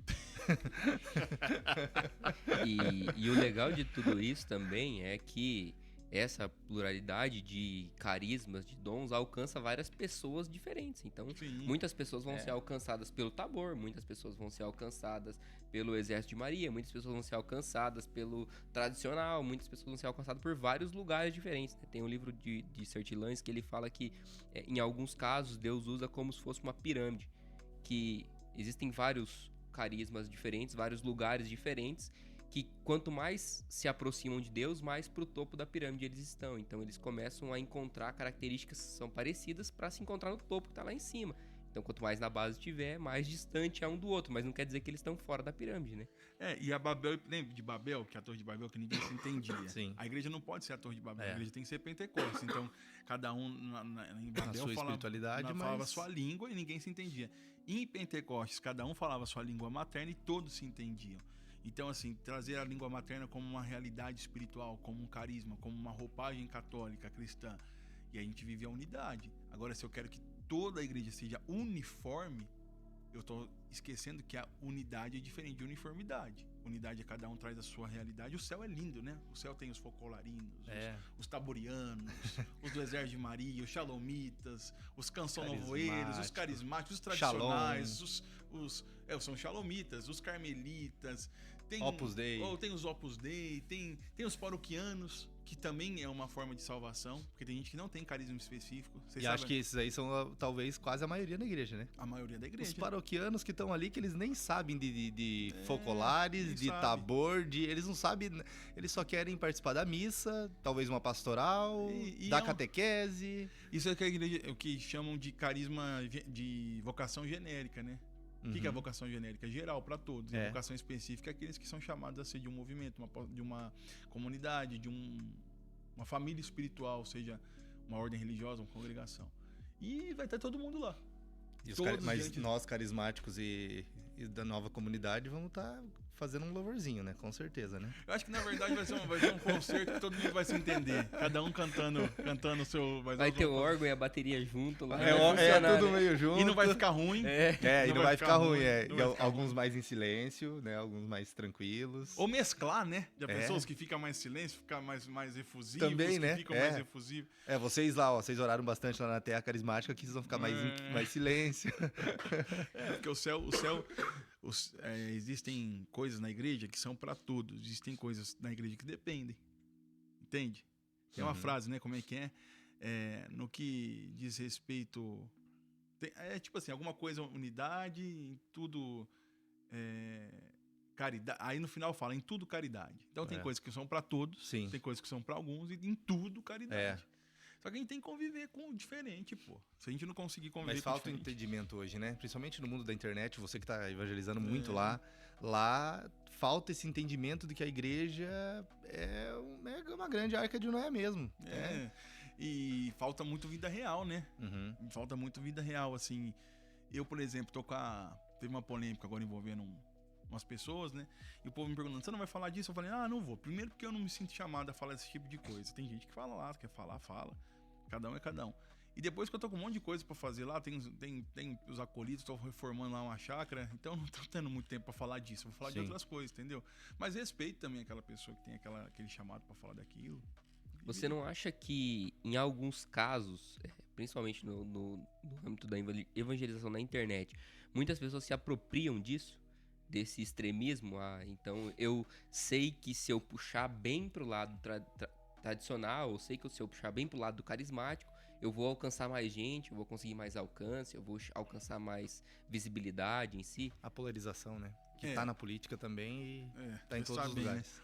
[SPEAKER 2] E o legal de tudo isso também é que essa pluralidade de carismas, de dons, alcança várias pessoas diferentes. Então, muitas pessoas vão ser alcançadas pelo Tabor, muitas pessoas vão ser alcançadas pelo Exército de Maria, muitas pessoas vão ser alcançadas pelo tradicional, muitas pessoas vão ser alcançadas por vários lugares diferentes, né? Tem um livro de Sertilhães que ele fala que, em alguns casos, Deus usa como se fosse uma pirâmide, que existem vários carismas diferentes, vários lugares diferentes, que quanto mais se aproximam de Deus, mais pro topo da pirâmide eles estão. Então eles começam a encontrar características que são parecidas para se encontrar no topo que tá lá em cima. Então quanto mais na base tiver, mais distante é um do outro, mas não quer dizer que eles estão fora da pirâmide, né?
[SPEAKER 3] E a Babel, lembra de Babel, que é a Torre de Babel, que ninguém se entendia.
[SPEAKER 1] Sim.
[SPEAKER 3] A igreja não pode ser a Torre de Babel, a igreja tem que ser Pentecostes. Então cada um em Babel
[SPEAKER 1] sua espiritualidade,
[SPEAKER 3] falava a sua língua e ninguém se entendia. Em Pentecostes, cada um falava a sua língua materna e todos se entendiam. Então, assim, trazer a língua materna como uma realidade espiritual, como um carisma, como uma roupagem católica, cristã. E a gente vive a unidade. Agora, se eu quero que toda a igreja seja uniforme, eu estou esquecendo que a unidade é diferente de uniformidade. Unidade é cada um traz a sua realidade. O céu é lindo, né? O céu tem os focolarinos, os taborianos, os do Exército de Maria, os xalomitas, os cancionovoeiros, os carismáticos, os tradicionais, são xalomitas, os carmelitas, tem
[SPEAKER 1] Opus Dei.
[SPEAKER 3] Tem os Opus Dei, tem os paroquianos, que também é uma forma de salvação, porque tem gente que não tem carisma específico.
[SPEAKER 1] Acho que esses aí são talvez quase a maioria da igreja, né?
[SPEAKER 3] A maioria da igreja.
[SPEAKER 1] Os paroquianos que estão ali, que eles nem sabem de focolares, de tabor, eles não sabem, eles só querem participar da missa, talvez uma pastoral, da catequese.
[SPEAKER 3] Isso é que a igreja, o que chamam de carisma, de vocação genérica, né? O que é a vocação genérica? Geral, para todos. A vocação específica é aqueles que são chamados a ser de um movimento, de uma comunidade, de uma família espiritual, seja uma ordem religiosa, uma congregação. E vai ter todo mundo lá.
[SPEAKER 1] Mas nós, carismáticos e da nova comunidade, vamos estar fazendo um louvorzinho, né? Com certeza, né?
[SPEAKER 3] Eu acho que, na verdade, vai ser um concerto que todo mundo vai se entender. Cada um cantando o seu...
[SPEAKER 2] Vai ter o órgão e a bateria junto lá.
[SPEAKER 1] Tudo meio junto.
[SPEAKER 3] E não vai ficar ruim.
[SPEAKER 1] E não vai ficar ruim. Alguns mais em silêncio, né? Alguns mais tranquilos.
[SPEAKER 3] Ou mesclar, né? Já pensou os que ficam mais silêncio, ficam mais efusivos.
[SPEAKER 1] Também, né?
[SPEAKER 3] Ficam mais efusivos.
[SPEAKER 1] Vocês lá, vocês oraram bastante lá na Terra Carismática, que vocês vão ficar mais silêncio.
[SPEAKER 3] Porque existem coisas na igreja que são para todos. Existem coisas na igreja que dependem. Entende? Tem uma frase, né? Como é que é? No que diz respeito... tipo assim, alguma coisa, unidade, em tudo... caridade. Aí no final fala, em tudo caridade. Então tem coisas que são para todos,
[SPEAKER 1] Sim.
[SPEAKER 3] tem coisas que são para alguns, e em tudo caridade. Só que a gente tem que conviver com o diferente, pô. Se a gente não conseguir conviver
[SPEAKER 1] Mas
[SPEAKER 3] com o
[SPEAKER 1] falta o
[SPEAKER 3] diferente...
[SPEAKER 1] entendimento hoje, né? Principalmente no mundo da internet, você que tá evangelizando muito lá falta esse entendimento de que a igreja é uma grande arca de Noé mesmo.
[SPEAKER 3] E falta muito vida real, né?
[SPEAKER 1] Uhum.
[SPEAKER 3] Falta muito vida real, assim. Eu, por exemplo, teve uma polêmica agora envolvendo umas pessoas, né? E o povo me perguntando, você não vai falar disso? Eu falei, não vou. Primeiro porque eu não me sinto chamado a falar esse tipo de coisa. Tem gente que fala lá, quer falar, fala. Cada um é cada um. E depois que eu tô com um monte de coisa pra fazer lá, tem os acolitos, tô reformando lá uma chácara, então não tô tendo muito tempo pra falar disso. Vou falar de outras coisas, entendeu? Mas respeito também aquela pessoa que tem aquele chamado pra falar daquilo.
[SPEAKER 2] Você não acha que, em alguns casos, principalmente no âmbito da evangelização na internet, muitas pessoas se apropriam disso? Desse extremismo? Então eu sei que se eu puxar bem pro lado tradicional, eu sei que se eu puxar bem pro lado do carismático, eu vou alcançar mais gente, eu vou conseguir mais alcance, eu vou alcançar mais visibilidade em si.
[SPEAKER 1] A polarização, né? Que tá na política também e tá em todos os
[SPEAKER 3] bem,
[SPEAKER 1] lugares.
[SPEAKER 3] né?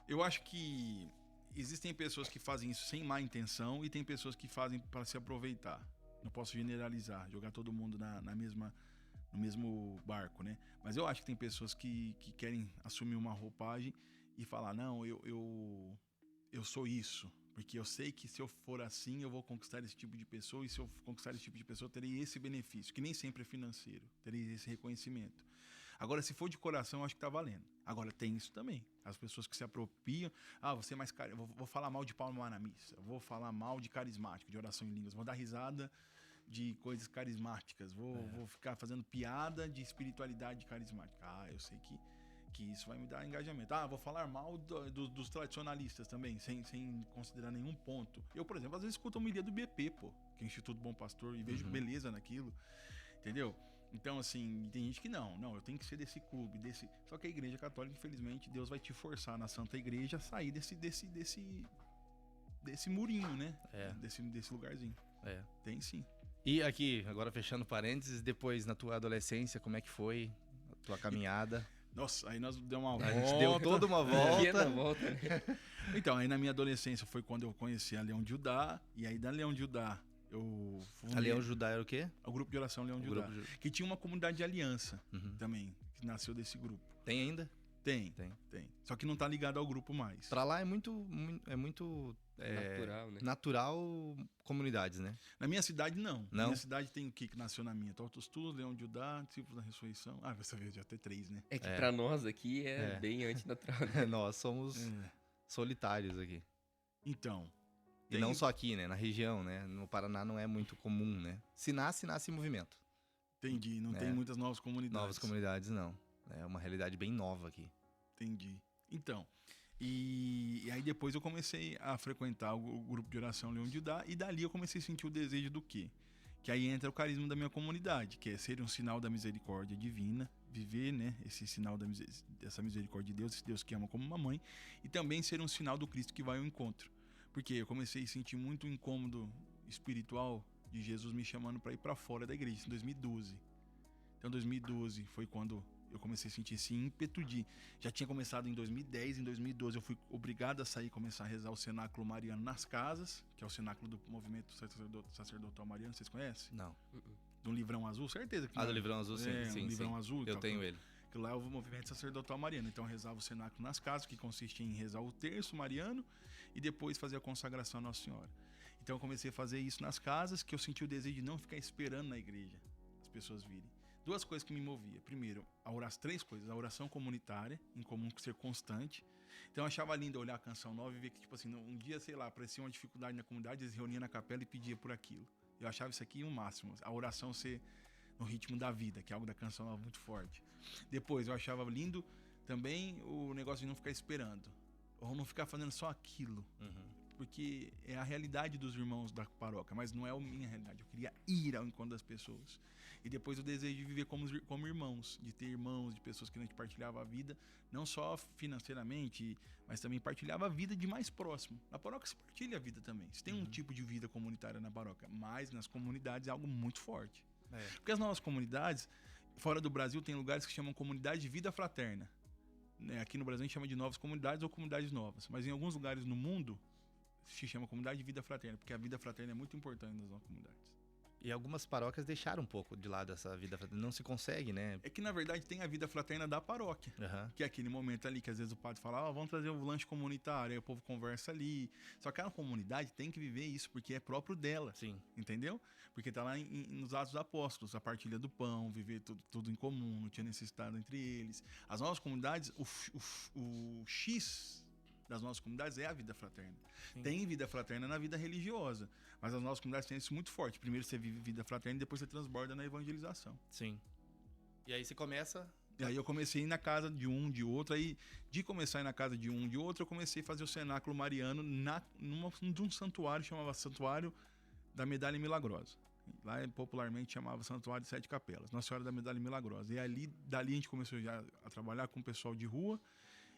[SPEAKER 3] Eu acho que existem pessoas que fazem isso sem má intenção e tem pessoas que fazem para se aproveitar. Não posso generalizar, jogar todo mundo no mesmo barco, né? Mas eu acho que tem pessoas que querem assumir uma roupagem e falar, não, eu sou isso. Porque eu sei que se eu for assim, eu vou conquistar esse tipo de pessoa, e se eu conquistar esse tipo de pessoa, eu terei esse benefício, que nem sempre é financeiro, terei esse reconhecimento. Agora, se for de coração, eu acho que tá valendo. Agora, tem isso também. As pessoas que se apropriam, você é mais vou falar mal de Paulo na missa, vou falar mal de carismático, de oração em línguas, vou dar risada de coisas carismáticas, vou ficar fazendo piada de espiritualidade carismática. Eu sei que isso vai me dar engajamento. Vou falar mal dos tradicionalistas também, sem considerar nenhum ponto. Eu, por exemplo, às vezes escuto a homilia do BP, que é o Instituto Bom Pastor, e vejo beleza naquilo, entendeu? Então, assim, tem gente que não, eu tenho que ser desse clube, Só que a Igreja Católica, infelizmente, Deus vai te forçar na Santa Igreja a sair desse murinho, né? Desse lugarzinho. Tem sim.
[SPEAKER 1] E aqui, agora fechando parênteses, depois na tua adolescência, como é que foi a tua caminhada?
[SPEAKER 3] Nossa, aí nós demos uma volta.
[SPEAKER 1] A gente deu toda uma volta.
[SPEAKER 2] Né?
[SPEAKER 3] Então, aí na minha adolescência foi quando eu conheci a Leão de Judá. E aí da Leão de Judá, eu...
[SPEAKER 1] A Leão de Judá era o quê?
[SPEAKER 3] O grupo de oração Leão de Judá. Que tinha uma comunidade de aliança também, que nasceu desse grupo.
[SPEAKER 1] Tem ainda?
[SPEAKER 3] Tem. Só que não tá ligado ao grupo mais.
[SPEAKER 1] Pra lá é muito
[SPEAKER 2] natural, né?
[SPEAKER 1] Natural comunidades, né?
[SPEAKER 3] Na minha cidade, não.
[SPEAKER 1] Não?
[SPEAKER 3] Na minha cidade tem o que nasceu na minha? Tortos Tus, Leão de Judá, Discípulos da Ressurreição. Você vê, já tem 3, né?
[SPEAKER 2] É que pra nós aqui é bem antinatural. Né?
[SPEAKER 1] Nós somos solitários aqui.
[SPEAKER 3] Então.
[SPEAKER 1] E não só aqui, né? Na região, né? No Paraná não é muito comum, né? Se nasce em movimento.
[SPEAKER 3] Entendi. Não tem muitas novas comunidades.
[SPEAKER 1] Novas comunidades, não. É uma realidade bem nova aqui.
[SPEAKER 3] Entendi. Então, e aí depois eu comecei a frequentar o grupo de oração Leão de Judá, e dali eu comecei a sentir o desejo do quê? Que aí entra o carisma da minha comunidade, que é ser um sinal da misericórdia divina, viver, né, esse sinal dessa misericórdia de Deus, esse Deus que ama como uma mãe, e também ser um sinal do Cristo que vai ao encontro. Porque eu comecei a sentir muito incômodo espiritual de Jesus me chamando para ir para fora da igreja, em 2012. Então 2012 foi quando eu comecei a sentir esse ímpeto já tinha começado em 2010, em 2012 eu fui obrigado a sair e começar a rezar o cenáculo mariano nas casas, que é o cenáculo do movimento sacerdotal mariano, vocês conhecem?
[SPEAKER 1] Não.
[SPEAKER 3] Do livrão azul, certeza que não.
[SPEAKER 1] Do livrão azul, sim.
[SPEAKER 3] Um livrão azul.
[SPEAKER 1] Eu tenho ele.
[SPEAKER 3] Que lá é o movimento sacerdotal mariano. Então eu rezava o cenáculo nas casas, que consiste em rezar o terço mariano e depois fazer a consagração à Nossa Senhora. Então eu comecei a fazer isso nas casas, que eu senti o desejo de não ficar esperando na igreja as pessoas virem. 2 coisas que me moviam. Primeiro, 3 coisas. A oração comunitária, em comum ser constante. Então eu achava lindo olhar a Canção Nova e ver que, tipo assim, um dia, sei lá, aparecia uma dificuldade na comunidade, eles reuniam na capela e pediam por aquilo. Eu achava isso aqui o máximo. A oração ser no ritmo da vida, que é algo da Canção Nova muito forte. Depois, eu achava lindo também o negócio de não ficar esperando. Ou não ficar fazendo só aquilo. porque é a realidade dos irmãos da paróquia, mas não é a minha realidade. Eu queria ir ao encontro das pessoas. E depois o desejo de viver como irmãos, de ter irmãos, de pessoas que a gente partilhava a vida, não só financeiramente, mas também partilhava a vida de mais próximo. Na paróquia se partilha a vida também. Se tem um tipo de vida comunitária na paróquia, mas nas comunidades é algo muito forte. Porque as nossas comunidades, fora do Brasil, tem lugares que chamam comunidade de vida fraterna. Aqui no Brasil a gente chama de novas comunidades ou comunidades novas. Mas em alguns lugares no mundo se chama comunidade de vida fraterna, porque a vida fraterna é muito importante nas nossas comunidades.
[SPEAKER 1] E algumas paróquias deixaram um pouco de lado essa vida fraterna. Não se consegue, né?
[SPEAKER 3] É que, na verdade, tem a vida fraterna da paróquia. Que é aquele momento ali que, às vezes, o padre fala, vamos trazer o lanche comunitário, aí o povo conversa ali. Só que a comunidade tem que viver isso, porque é próprio dela.
[SPEAKER 1] Sim.
[SPEAKER 3] Entendeu? Porque tá lá nos Atos dos Apóstolos, a partilha do pão, viver tudo em comum, não tinha necessidade entre eles. As nossas comunidades, o X das nossas comunidades é a vida fraterna. Sim. Tem vida fraterna na vida religiosa, mas as nossas comunidades têm isso muito forte. Primeiro você vive vida fraterna e depois você transborda na evangelização.
[SPEAKER 1] Sim. E aí você começa...
[SPEAKER 3] E aí eu comecei a ir na casa de um, de outro. Aí, de começar a ir na casa de um, de outro, eu comecei a fazer o cenáculo mariano de um santuário, chamava Santuário da Medalha Milagrosa. Lá popularmente chamava Santuário de Sete Capelas, Nossa Senhora da Medalha Milagrosa. E dali a gente começou já a trabalhar com o pessoal de rua.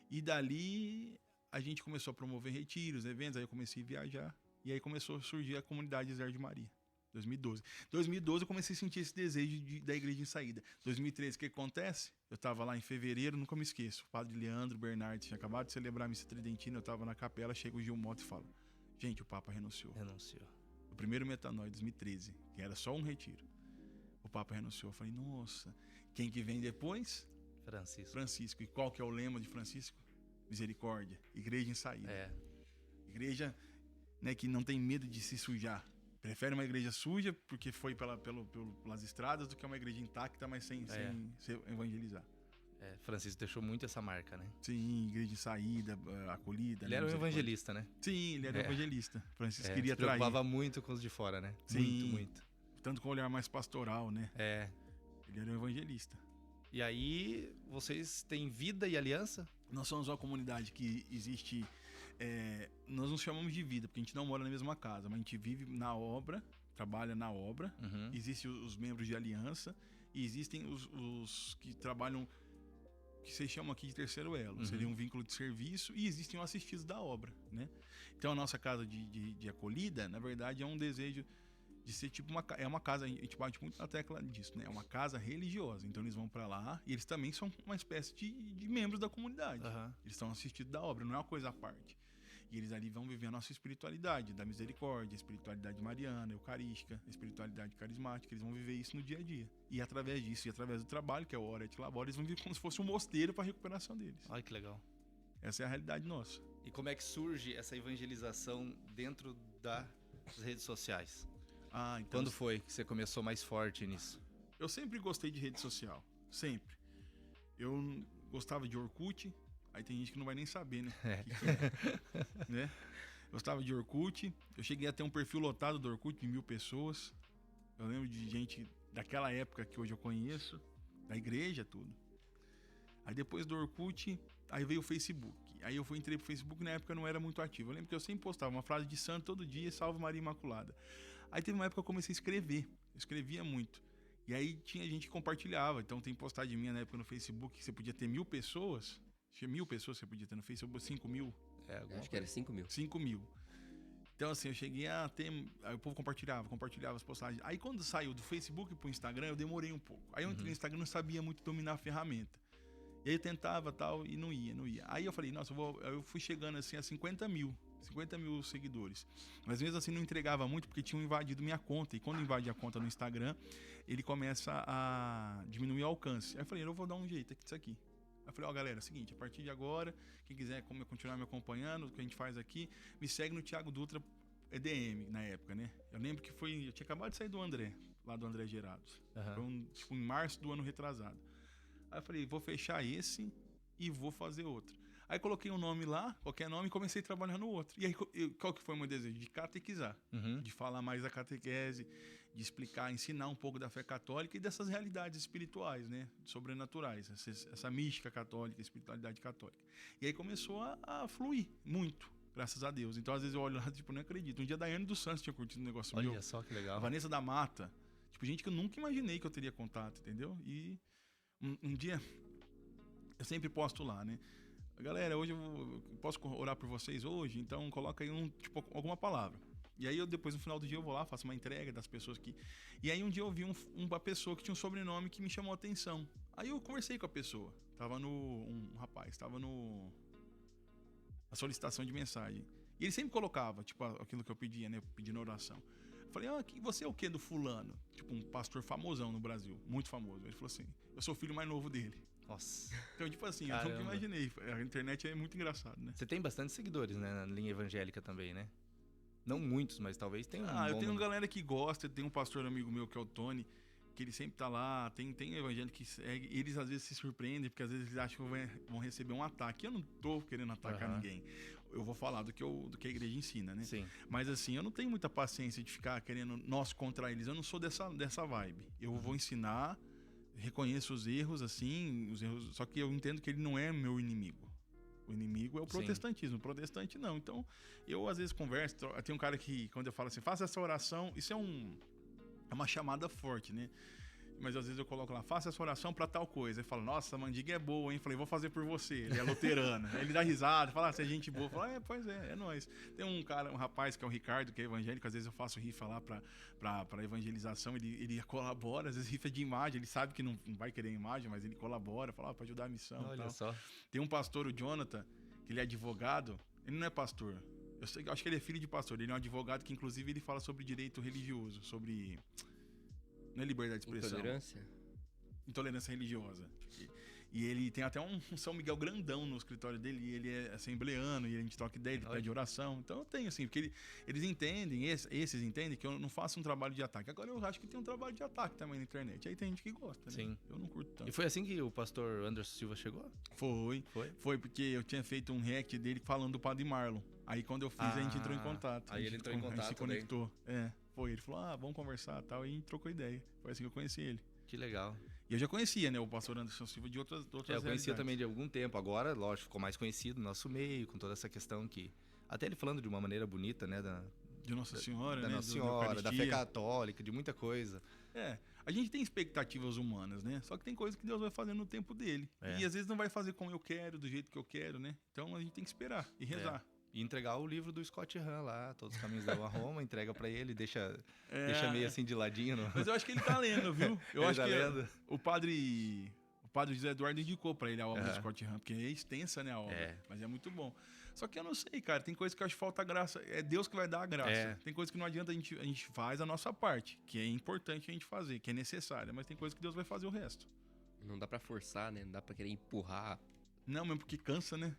[SPEAKER 3] E dali a gente começou a promover retiros, eventos. Aí eu comecei a viajar. E aí começou a surgir a comunidade de Zé de Maria. 2012. 2012 eu comecei a sentir esse desejo da igreja em saída. 2013, o que acontece? Eu estava lá em fevereiro, nunca me esqueço. O padre Leandro Bernardes tinha acabado de celebrar a missa tridentina, eu estava na capela, chega o Gil Mota e fala: gente, o Papa renunciou. O primeiro metanói, 2013, que era só um retiro. O Papa renunciou. Eu falei, nossa, quem que vem depois? Francisco. E qual que é o lema de Francisco? Misericórdia. Igreja em saída. Igreja, né, que não tem medo de se sujar. Prefere uma igreja suja porque foi pelas estradas do que uma igreja intacta, mas sem evangelizar.
[SPEAKER 1] Francisco deixou muito essa marca, né?
[SPEAKER 3] Sim, igreja de saída, acolhida.
[SPEAKER 1] Ele era um evangelista, né?
[SPEAKER 3] Sim, ele era um evangelista. Francisco queria
[SPEAKER 1] se preocupava muito com os de fora, né?
[SPEAKER 3] Sim,
[SPEAKER 1] muito.
[SPEAKER 3] Tanto com um olhar mais pastoral, né? Ele era um evangelista.
[SPEAKER 1] E aí, vocês têm vida e aliança?
[SPEAKER 3] Nós somos uma comunidade que existe... nós nos chamamos de vida, porque a gente não mora na mesma casa, mas a gente vive na obra, trabalha na obra. Existem os membros de aliança e existem os que trabalham, que vocês chamam aqui de terceiro elo, seria um vínculo de serviço, e existem os assistidos da obra, né? Então a nossa casa de acolhida, na verdade, é um desejo de ser tipo uma casa, a gente bate muito na tecla disso, né? É uma casa religiosa, então eles vão para lá e eles também são uma espécie de membros da comunidade. Eles estão assistidos da obra, não é uma coisa à parte. E eles ali vão viver a nossa espiritualidade, da misericórdia, a espiritualidade mariana, eucarística, a espiritualidade carismática. Eles vão viver isso no dia a dia. E através disso, e através do trabalho, que é o Ora et Labora, eles vão viver como se fosse um mosteiro para a recuperação deles.
[SPEAKER 1] Olha que legal.
[SPEAKER 3] Essa é a realidade nossa.
[SPEAKER 1] E como é que surge essa evangelização dentro das redes sociais?
[SPEAKER 3] Então,
[SPEAKER 1] quando foi que você começou mais forte nisso?
[SPEAKER 3] Eu sempre gostei de rede social. Sempre. Eu gostava de Orkut. Aí tem gente que não vai nem saber, né? Né? Gostava de Orkut. Eu cheguei a ter um perfil lotado do Orkut de 1000 pessoas. Eu lembro de gente daquela época que hoje eu conheço, da igreja, tudo. Aí depois do Orkut, aí veio o Facebook. Aí eu entrei pro Facebook, na época eu não era muito ativo. Eu lembro que eu sempre postava uma frase de santo todo dia, Salve Maria Imaculada. Aí teve uma época que eu comecei a escrever. Eu escrevia muito. E aí tinha gente que compartilhava. Então tem postagem minha na época no Facebook que você podia ter 1000 pessoas. Tinha 1000 pessoas que você podia ter no Facebook, 5.000.
[SPEAKER 2] Acho que era 5.000.
[SPEAKER 3] 5.000. Então, assim, eu cheguei a ter... Aí o povo compartilhava as postagens. Aí quando saiu do Facebook pro Instagram, eu demorei um pouco. Aí eu entrei no Instagram e não sabia muito dominar a ferramenta. E aí eu tentava tal, e não ia. Aí eu falei, nossa, eu fui chegando assim a 50 mil seguidores. Mas mesmo assim não entregava muito, porque tinham invadido minha conta. E quando invade a conta no Instagram, ele começa a diminuir o alcance. Aí eu falei, eu vou dar um jeito aqui disso aqui. Aí eu falei, galera, é o seguinte, a partir de agora, quem quiser continuar me acompanhando, o que a gente faz aqui, me segue no Thiago Dutra EDM, na época, né? Eu lembro que eu tinha acabado de sair do André, lá do André Gerados. Foi em março do ano retrasado. Aí eu falei, vou fechar esse e vou fazer outro. Aí coloquei um nome lá, qualquer nome, e comecei a trabalhar no outro. E aí, qual que foi o meu desejo? De catequizar, de falar mais da catequese, de explicar, ensinar um pouco da fé católica e dessas realidades espirituais, né? Sobrenaturais, essa mística católica, espiritualidade católica. E aí começou a fluir muito. Graças a Deus. Então, às vezes, eu olho lá, tipo, não acredito. Um dia a Daiane dos Santos tinha curtido um negócio meu.
[SPEAKER 1] Olha só que
[SPEAKER 3] A
[SPEAKER 1] legal.
[SPEAKER 3] Vanessa da Mata. Tipo, gente que eu nunca imaginei que eu teria contato, entendeu? E um dia, eu sempre posto lá, né? Galera, hoje eu posso orar por vocês hoje? Então, coloca aí alguma palavra. E aí, depois, no final do dia, eu vou lá, faço uma entrega das pessoas que... E aí, um dia eu vi uma pessoa que tinha um sobrenome que me chamou a atenção. Aí, eu conversei com a pessoa. Um rapaz, tava a solicitação de mensagem. E ele sempre colocava, tipo, aquilo que eu pedia, né? Pedindo oração. Eu falei, você é o quê do fulano? Tipo, um pastor famosão no Brasil, muito famoso. Ele falou assim, eu sou o filho mais novo dele.
[SPEAKER 1] Nossa.
[SPEAKER 3] Então, tipo assim,
[SPEAKER 1] Caramba.
[SPEAKER 3] eu nunca imaginei. A internet é muito engraçado, né?
[SPEAKER 1] Você tem bastante seguidores, né? Na linha evangélica também, né? Não muitos, mas talvez tenha um
[SPEAKER 3] eu
[SPEAKER 1] bom
[SPEAKER 3] tenho uma
[SPEAKER 1] número.
[SPEAKER 3] galera que gosta, tem um pastor amigo meu que é o Tony, que ele sempre tá lá, tem evangélico que segue, e eles às vezes se surpreendem, porque às vezes eles acham que vão receber um ataque. Eu não tô querendo atacar ninguém. Eu vou falar do que a igreja ensina, né?
[SPEAKER 1] Sim.
[SPEAKER 3] Mas assim, eu não tenho muita paciência de ficar querendo nós contra eles. Eu não sou dessa vibe. Eu vou ensinar, reconheço os erros, assim, só que eu entendo que ele não é meu inimigo. O inimigo é o protestantismo, o protestante não. Então, eu às vezes converso, tem um cara que, quando eu falo assim, faça essa oração, isso é uma chamada forte, né? Mas às vezes eu coloco lá, faça essa oração pra tal coisa. Ele fala, nossa, a mandiga é boa, hein? Falei, vou fazer por você. Ele é luterano. Aí ele dá risada, fala, você é gente boa. Fala, pois é nóis. Tem um rapaz que é o Ricardo, que é evangélico, às vezes eu faço rifa lá pra evangelização, ele colabora, às vezes rifa de imagem, ele sabe que não vai querer imagem, mas ele colabora, fala, pra ajudar a missão.
[SPEAKER 1] Olha
[SPEAKER 3] tal.
[SPEAKER 1] só.
[SPEAKER 3] Tem um pastor, o Jonathan, que ele é advogado, ele não é pastor. Eu acho que ele é filho de pastor, ele é um advogado que inclusive ele fala sobre direito religioso, sobre... Não é liberdade de expressão. Intolerância religiosa. E ele tem até um São Miguel grandão no escritório dele, e ele é assembleano, e a gente toca ideia, ele pede oração. Então eu tenho, assim, porque eles entendem, esses entendem que eu não faço um trabalho de ataque. Agora eu acho que tem um trabalho de ataque também na internet. Aí tem gente que gosta, né?
[SPEAKER 1] Sim.
[SPEAKER 3] Eu não curto tanto.
[SPEAKER 1] E foi assim que o pastor Anderson Silva chegou?
[SPEAKER 3] Foi porque eu tinha feito um react dele falando do Padre Marlon. Aí quando eu fiz, a gente entrou em contato.
[SPEAKER 1] Aí ele entrou em contato,
[SPEAKER 3] a gente se conectou. Foi. Ele falou, vamos conversar e tal. E a gente trocou ideia. Foi assim que eu conheci ele.
[SPEAKER 1] Que legal.
[SPEAKER 3] E eu já conhecia, né, o pastor Anderson Silva de outras
[SPEAKER 1] Eu conhecia
[SPEAKER 3] realidades.
[SPEAKER 1] também de algum tempo. Agora, lógico, ficou mais conhecido no nosso meio, com toda essa questão que... Até ele falando de uma maneira bonita, né?
[SPEAKER 3] De Nossa Senhora,
[SPEAKER 1] da
[SPEAKER 3] né?
[SPEAKER 1] Nossa Senhora, da fé católica, de muita coisa.
[SPEAKER 3] A gente tem expectativas humanas, né? Só que tem coisas que Deus vai fazer no tempo dele. E às vezes não vai fazer como eu quero, do jeito que eu quero, né? Então a gente tem que esperar e rezar.
[SPEAKER 1] E entregar o livro do Scott Hahn lá, Todos os Caminhos levam a Roma, entrega pra ele, deixa meio assim de ladinho.
[SPEAKER 3] Mas eu acho que ele tá lendo, viu? Eu
[SPEAKER 1] Ele
[SPEAKER 3] acho
[SPEAKER 1] tá
[SPEAKER 3] que
[SPEAKER 1] lendo?
[SPEAKER 3] o padre José Eduardo indicou pra ele a obra do Scott Hahn, porque é extensa, né, a obra. Mas é muito bom. Só que eu não sei, cara, tem coisa que eu acho que falta graça. É Deus que vai dar a graça. Tem coisa que não adianta, a gente faz a nossa parte, que é importante a gente fazer, que é necessária, mas tem coisa que Deus vai fazer o resto.
[SPEAKER 2] Não dá pra forçar, né? Não dá pra querer empurrar.
[SPEAKER 3] Não, mesmo porque cansa, né?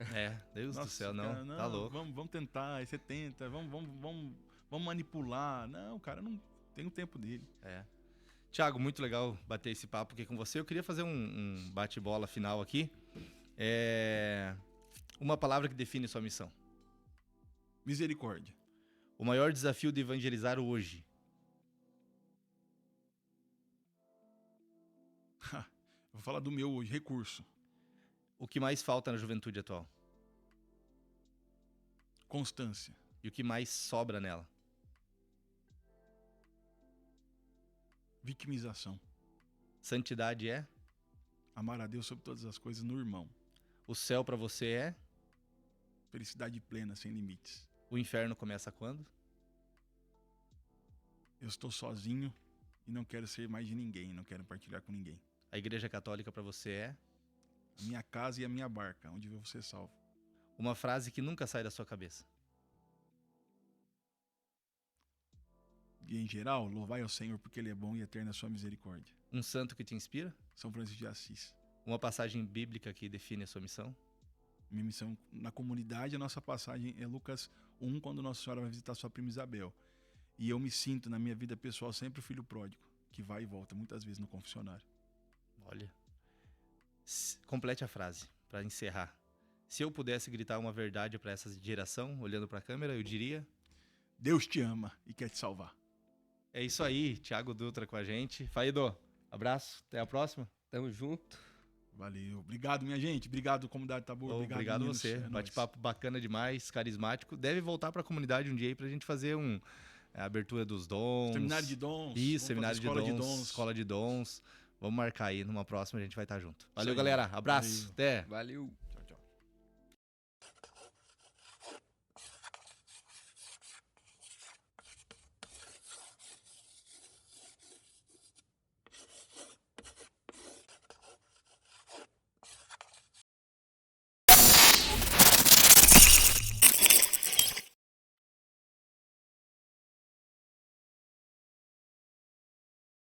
[SPEAKER 1] Deus do céu,
[SPEAKER 3] cara,
[SPEAKER 1] não, tá louco.
[SPEAKER 3] Vamos tentar, aí você tenta, vamos manipular. Não, cara, não tem o tempo dele.
[SPEAKER 1] Thiago, muito legal bater esse papo aqui com você. Eu queria fazer um bate-bola final aqui. Uma palavra que define sua missão.
[SPEAKER 3] Misericórdia.
[SPEAKER 1] O maior desafio de evangelizar hoje.
[SPEAKER 3] Vou falar do meu hoje, recurso.
[SPEAKER 1] O que mais falta na juventude atual?
[SPEAKER 3] Constância.
[SPEAKER 1] E o que mais sobra nela?
[SPEAKER 3] Vitimização.
[SPEAKER 1] Santidade é?
[SPEAKER 3] Amar a Deus sobre todas as coisas no irmão.
[SPEAKER 1] O céu pra você é?
[SPEAKER 3] Felicidade plena, sem limites.
[SPEAKER 1] O inferno começa quando?
[SPEAKER 3] Eu estou sozinho e não quero ser mais de ninguém, não quero partilhar com ninguém.
[SPEAKER 1] A igreja católica pra você é?
[SPEAKER 3] A minha casa e a minha barca, onde eu vou ser salvo.
[SPEAKER 1] Uma frase que nunca sai da sua cabeça.
[SPEAKER 3] E em geral, louvai ao Senhor porque Ele é bom e eterna a sua misericórdia.
[SPEAKER 1] Um santo que te inspira?
[SPEAKER 3] São Francisco de Assis.
[SPEAKER 1] Uma passagem bíblica que define a sua missão?
[SPEAKER 3] Minha missão na comunidade, a nossa passagem é Lucas 1, quando Nossa Senhora vai visitar sua prima Isabel. E eu me sinto, na minha vida pessoal, sempre o filho pródigo, que vai e volta, muitas vezes no confessionário.
[SPEAKER 1] Olha. Complete a frase, para encerrar. Se eu pudesse gritar uma verdade para essa geração, olhando para a câmera, eu diria...
[SPEAKER 3] Deus te ama e quer te salvar.
[SPEAKER 1] É isso aí, Thiago Dutra com a gente. Faido, abraço, até a próxima.
[SPEAKER 2] Tamo junto.
[SPEAKER 3] Valeu. Obrigado, minha gente. Obrigado, comunidade Tabor.
[SPEAKER 1] Obrigado
[SPEAKER 3] meninos.
[SPEAKER 1] você.
[SPEAKER 3] É nóis.
[SPEAKER 1] Bate-papo bacana demais, carismático. Deve voltar pra comunidade um dia aí pra gente fazer a abertura dos dons.
[SPEAKER 3] Seminário de dons.
[SPEAKER 1] Isso,
[SPEAKER 3] Vamos
[SPEAKER 1] seminário de
[SPEAKER 3] fazer
[SPEAKER 1] dons, escola de dons. Vamos marcar aí, numa próxima a gente vai estar junto. Valeu,
[SPEAKER 3] aí.
[SPEAKER 1] galera. Abraço.
[SPEAKER 3] Valeu.
[SPEAKER 1] Até.
[SPEAKER 2] Valeu.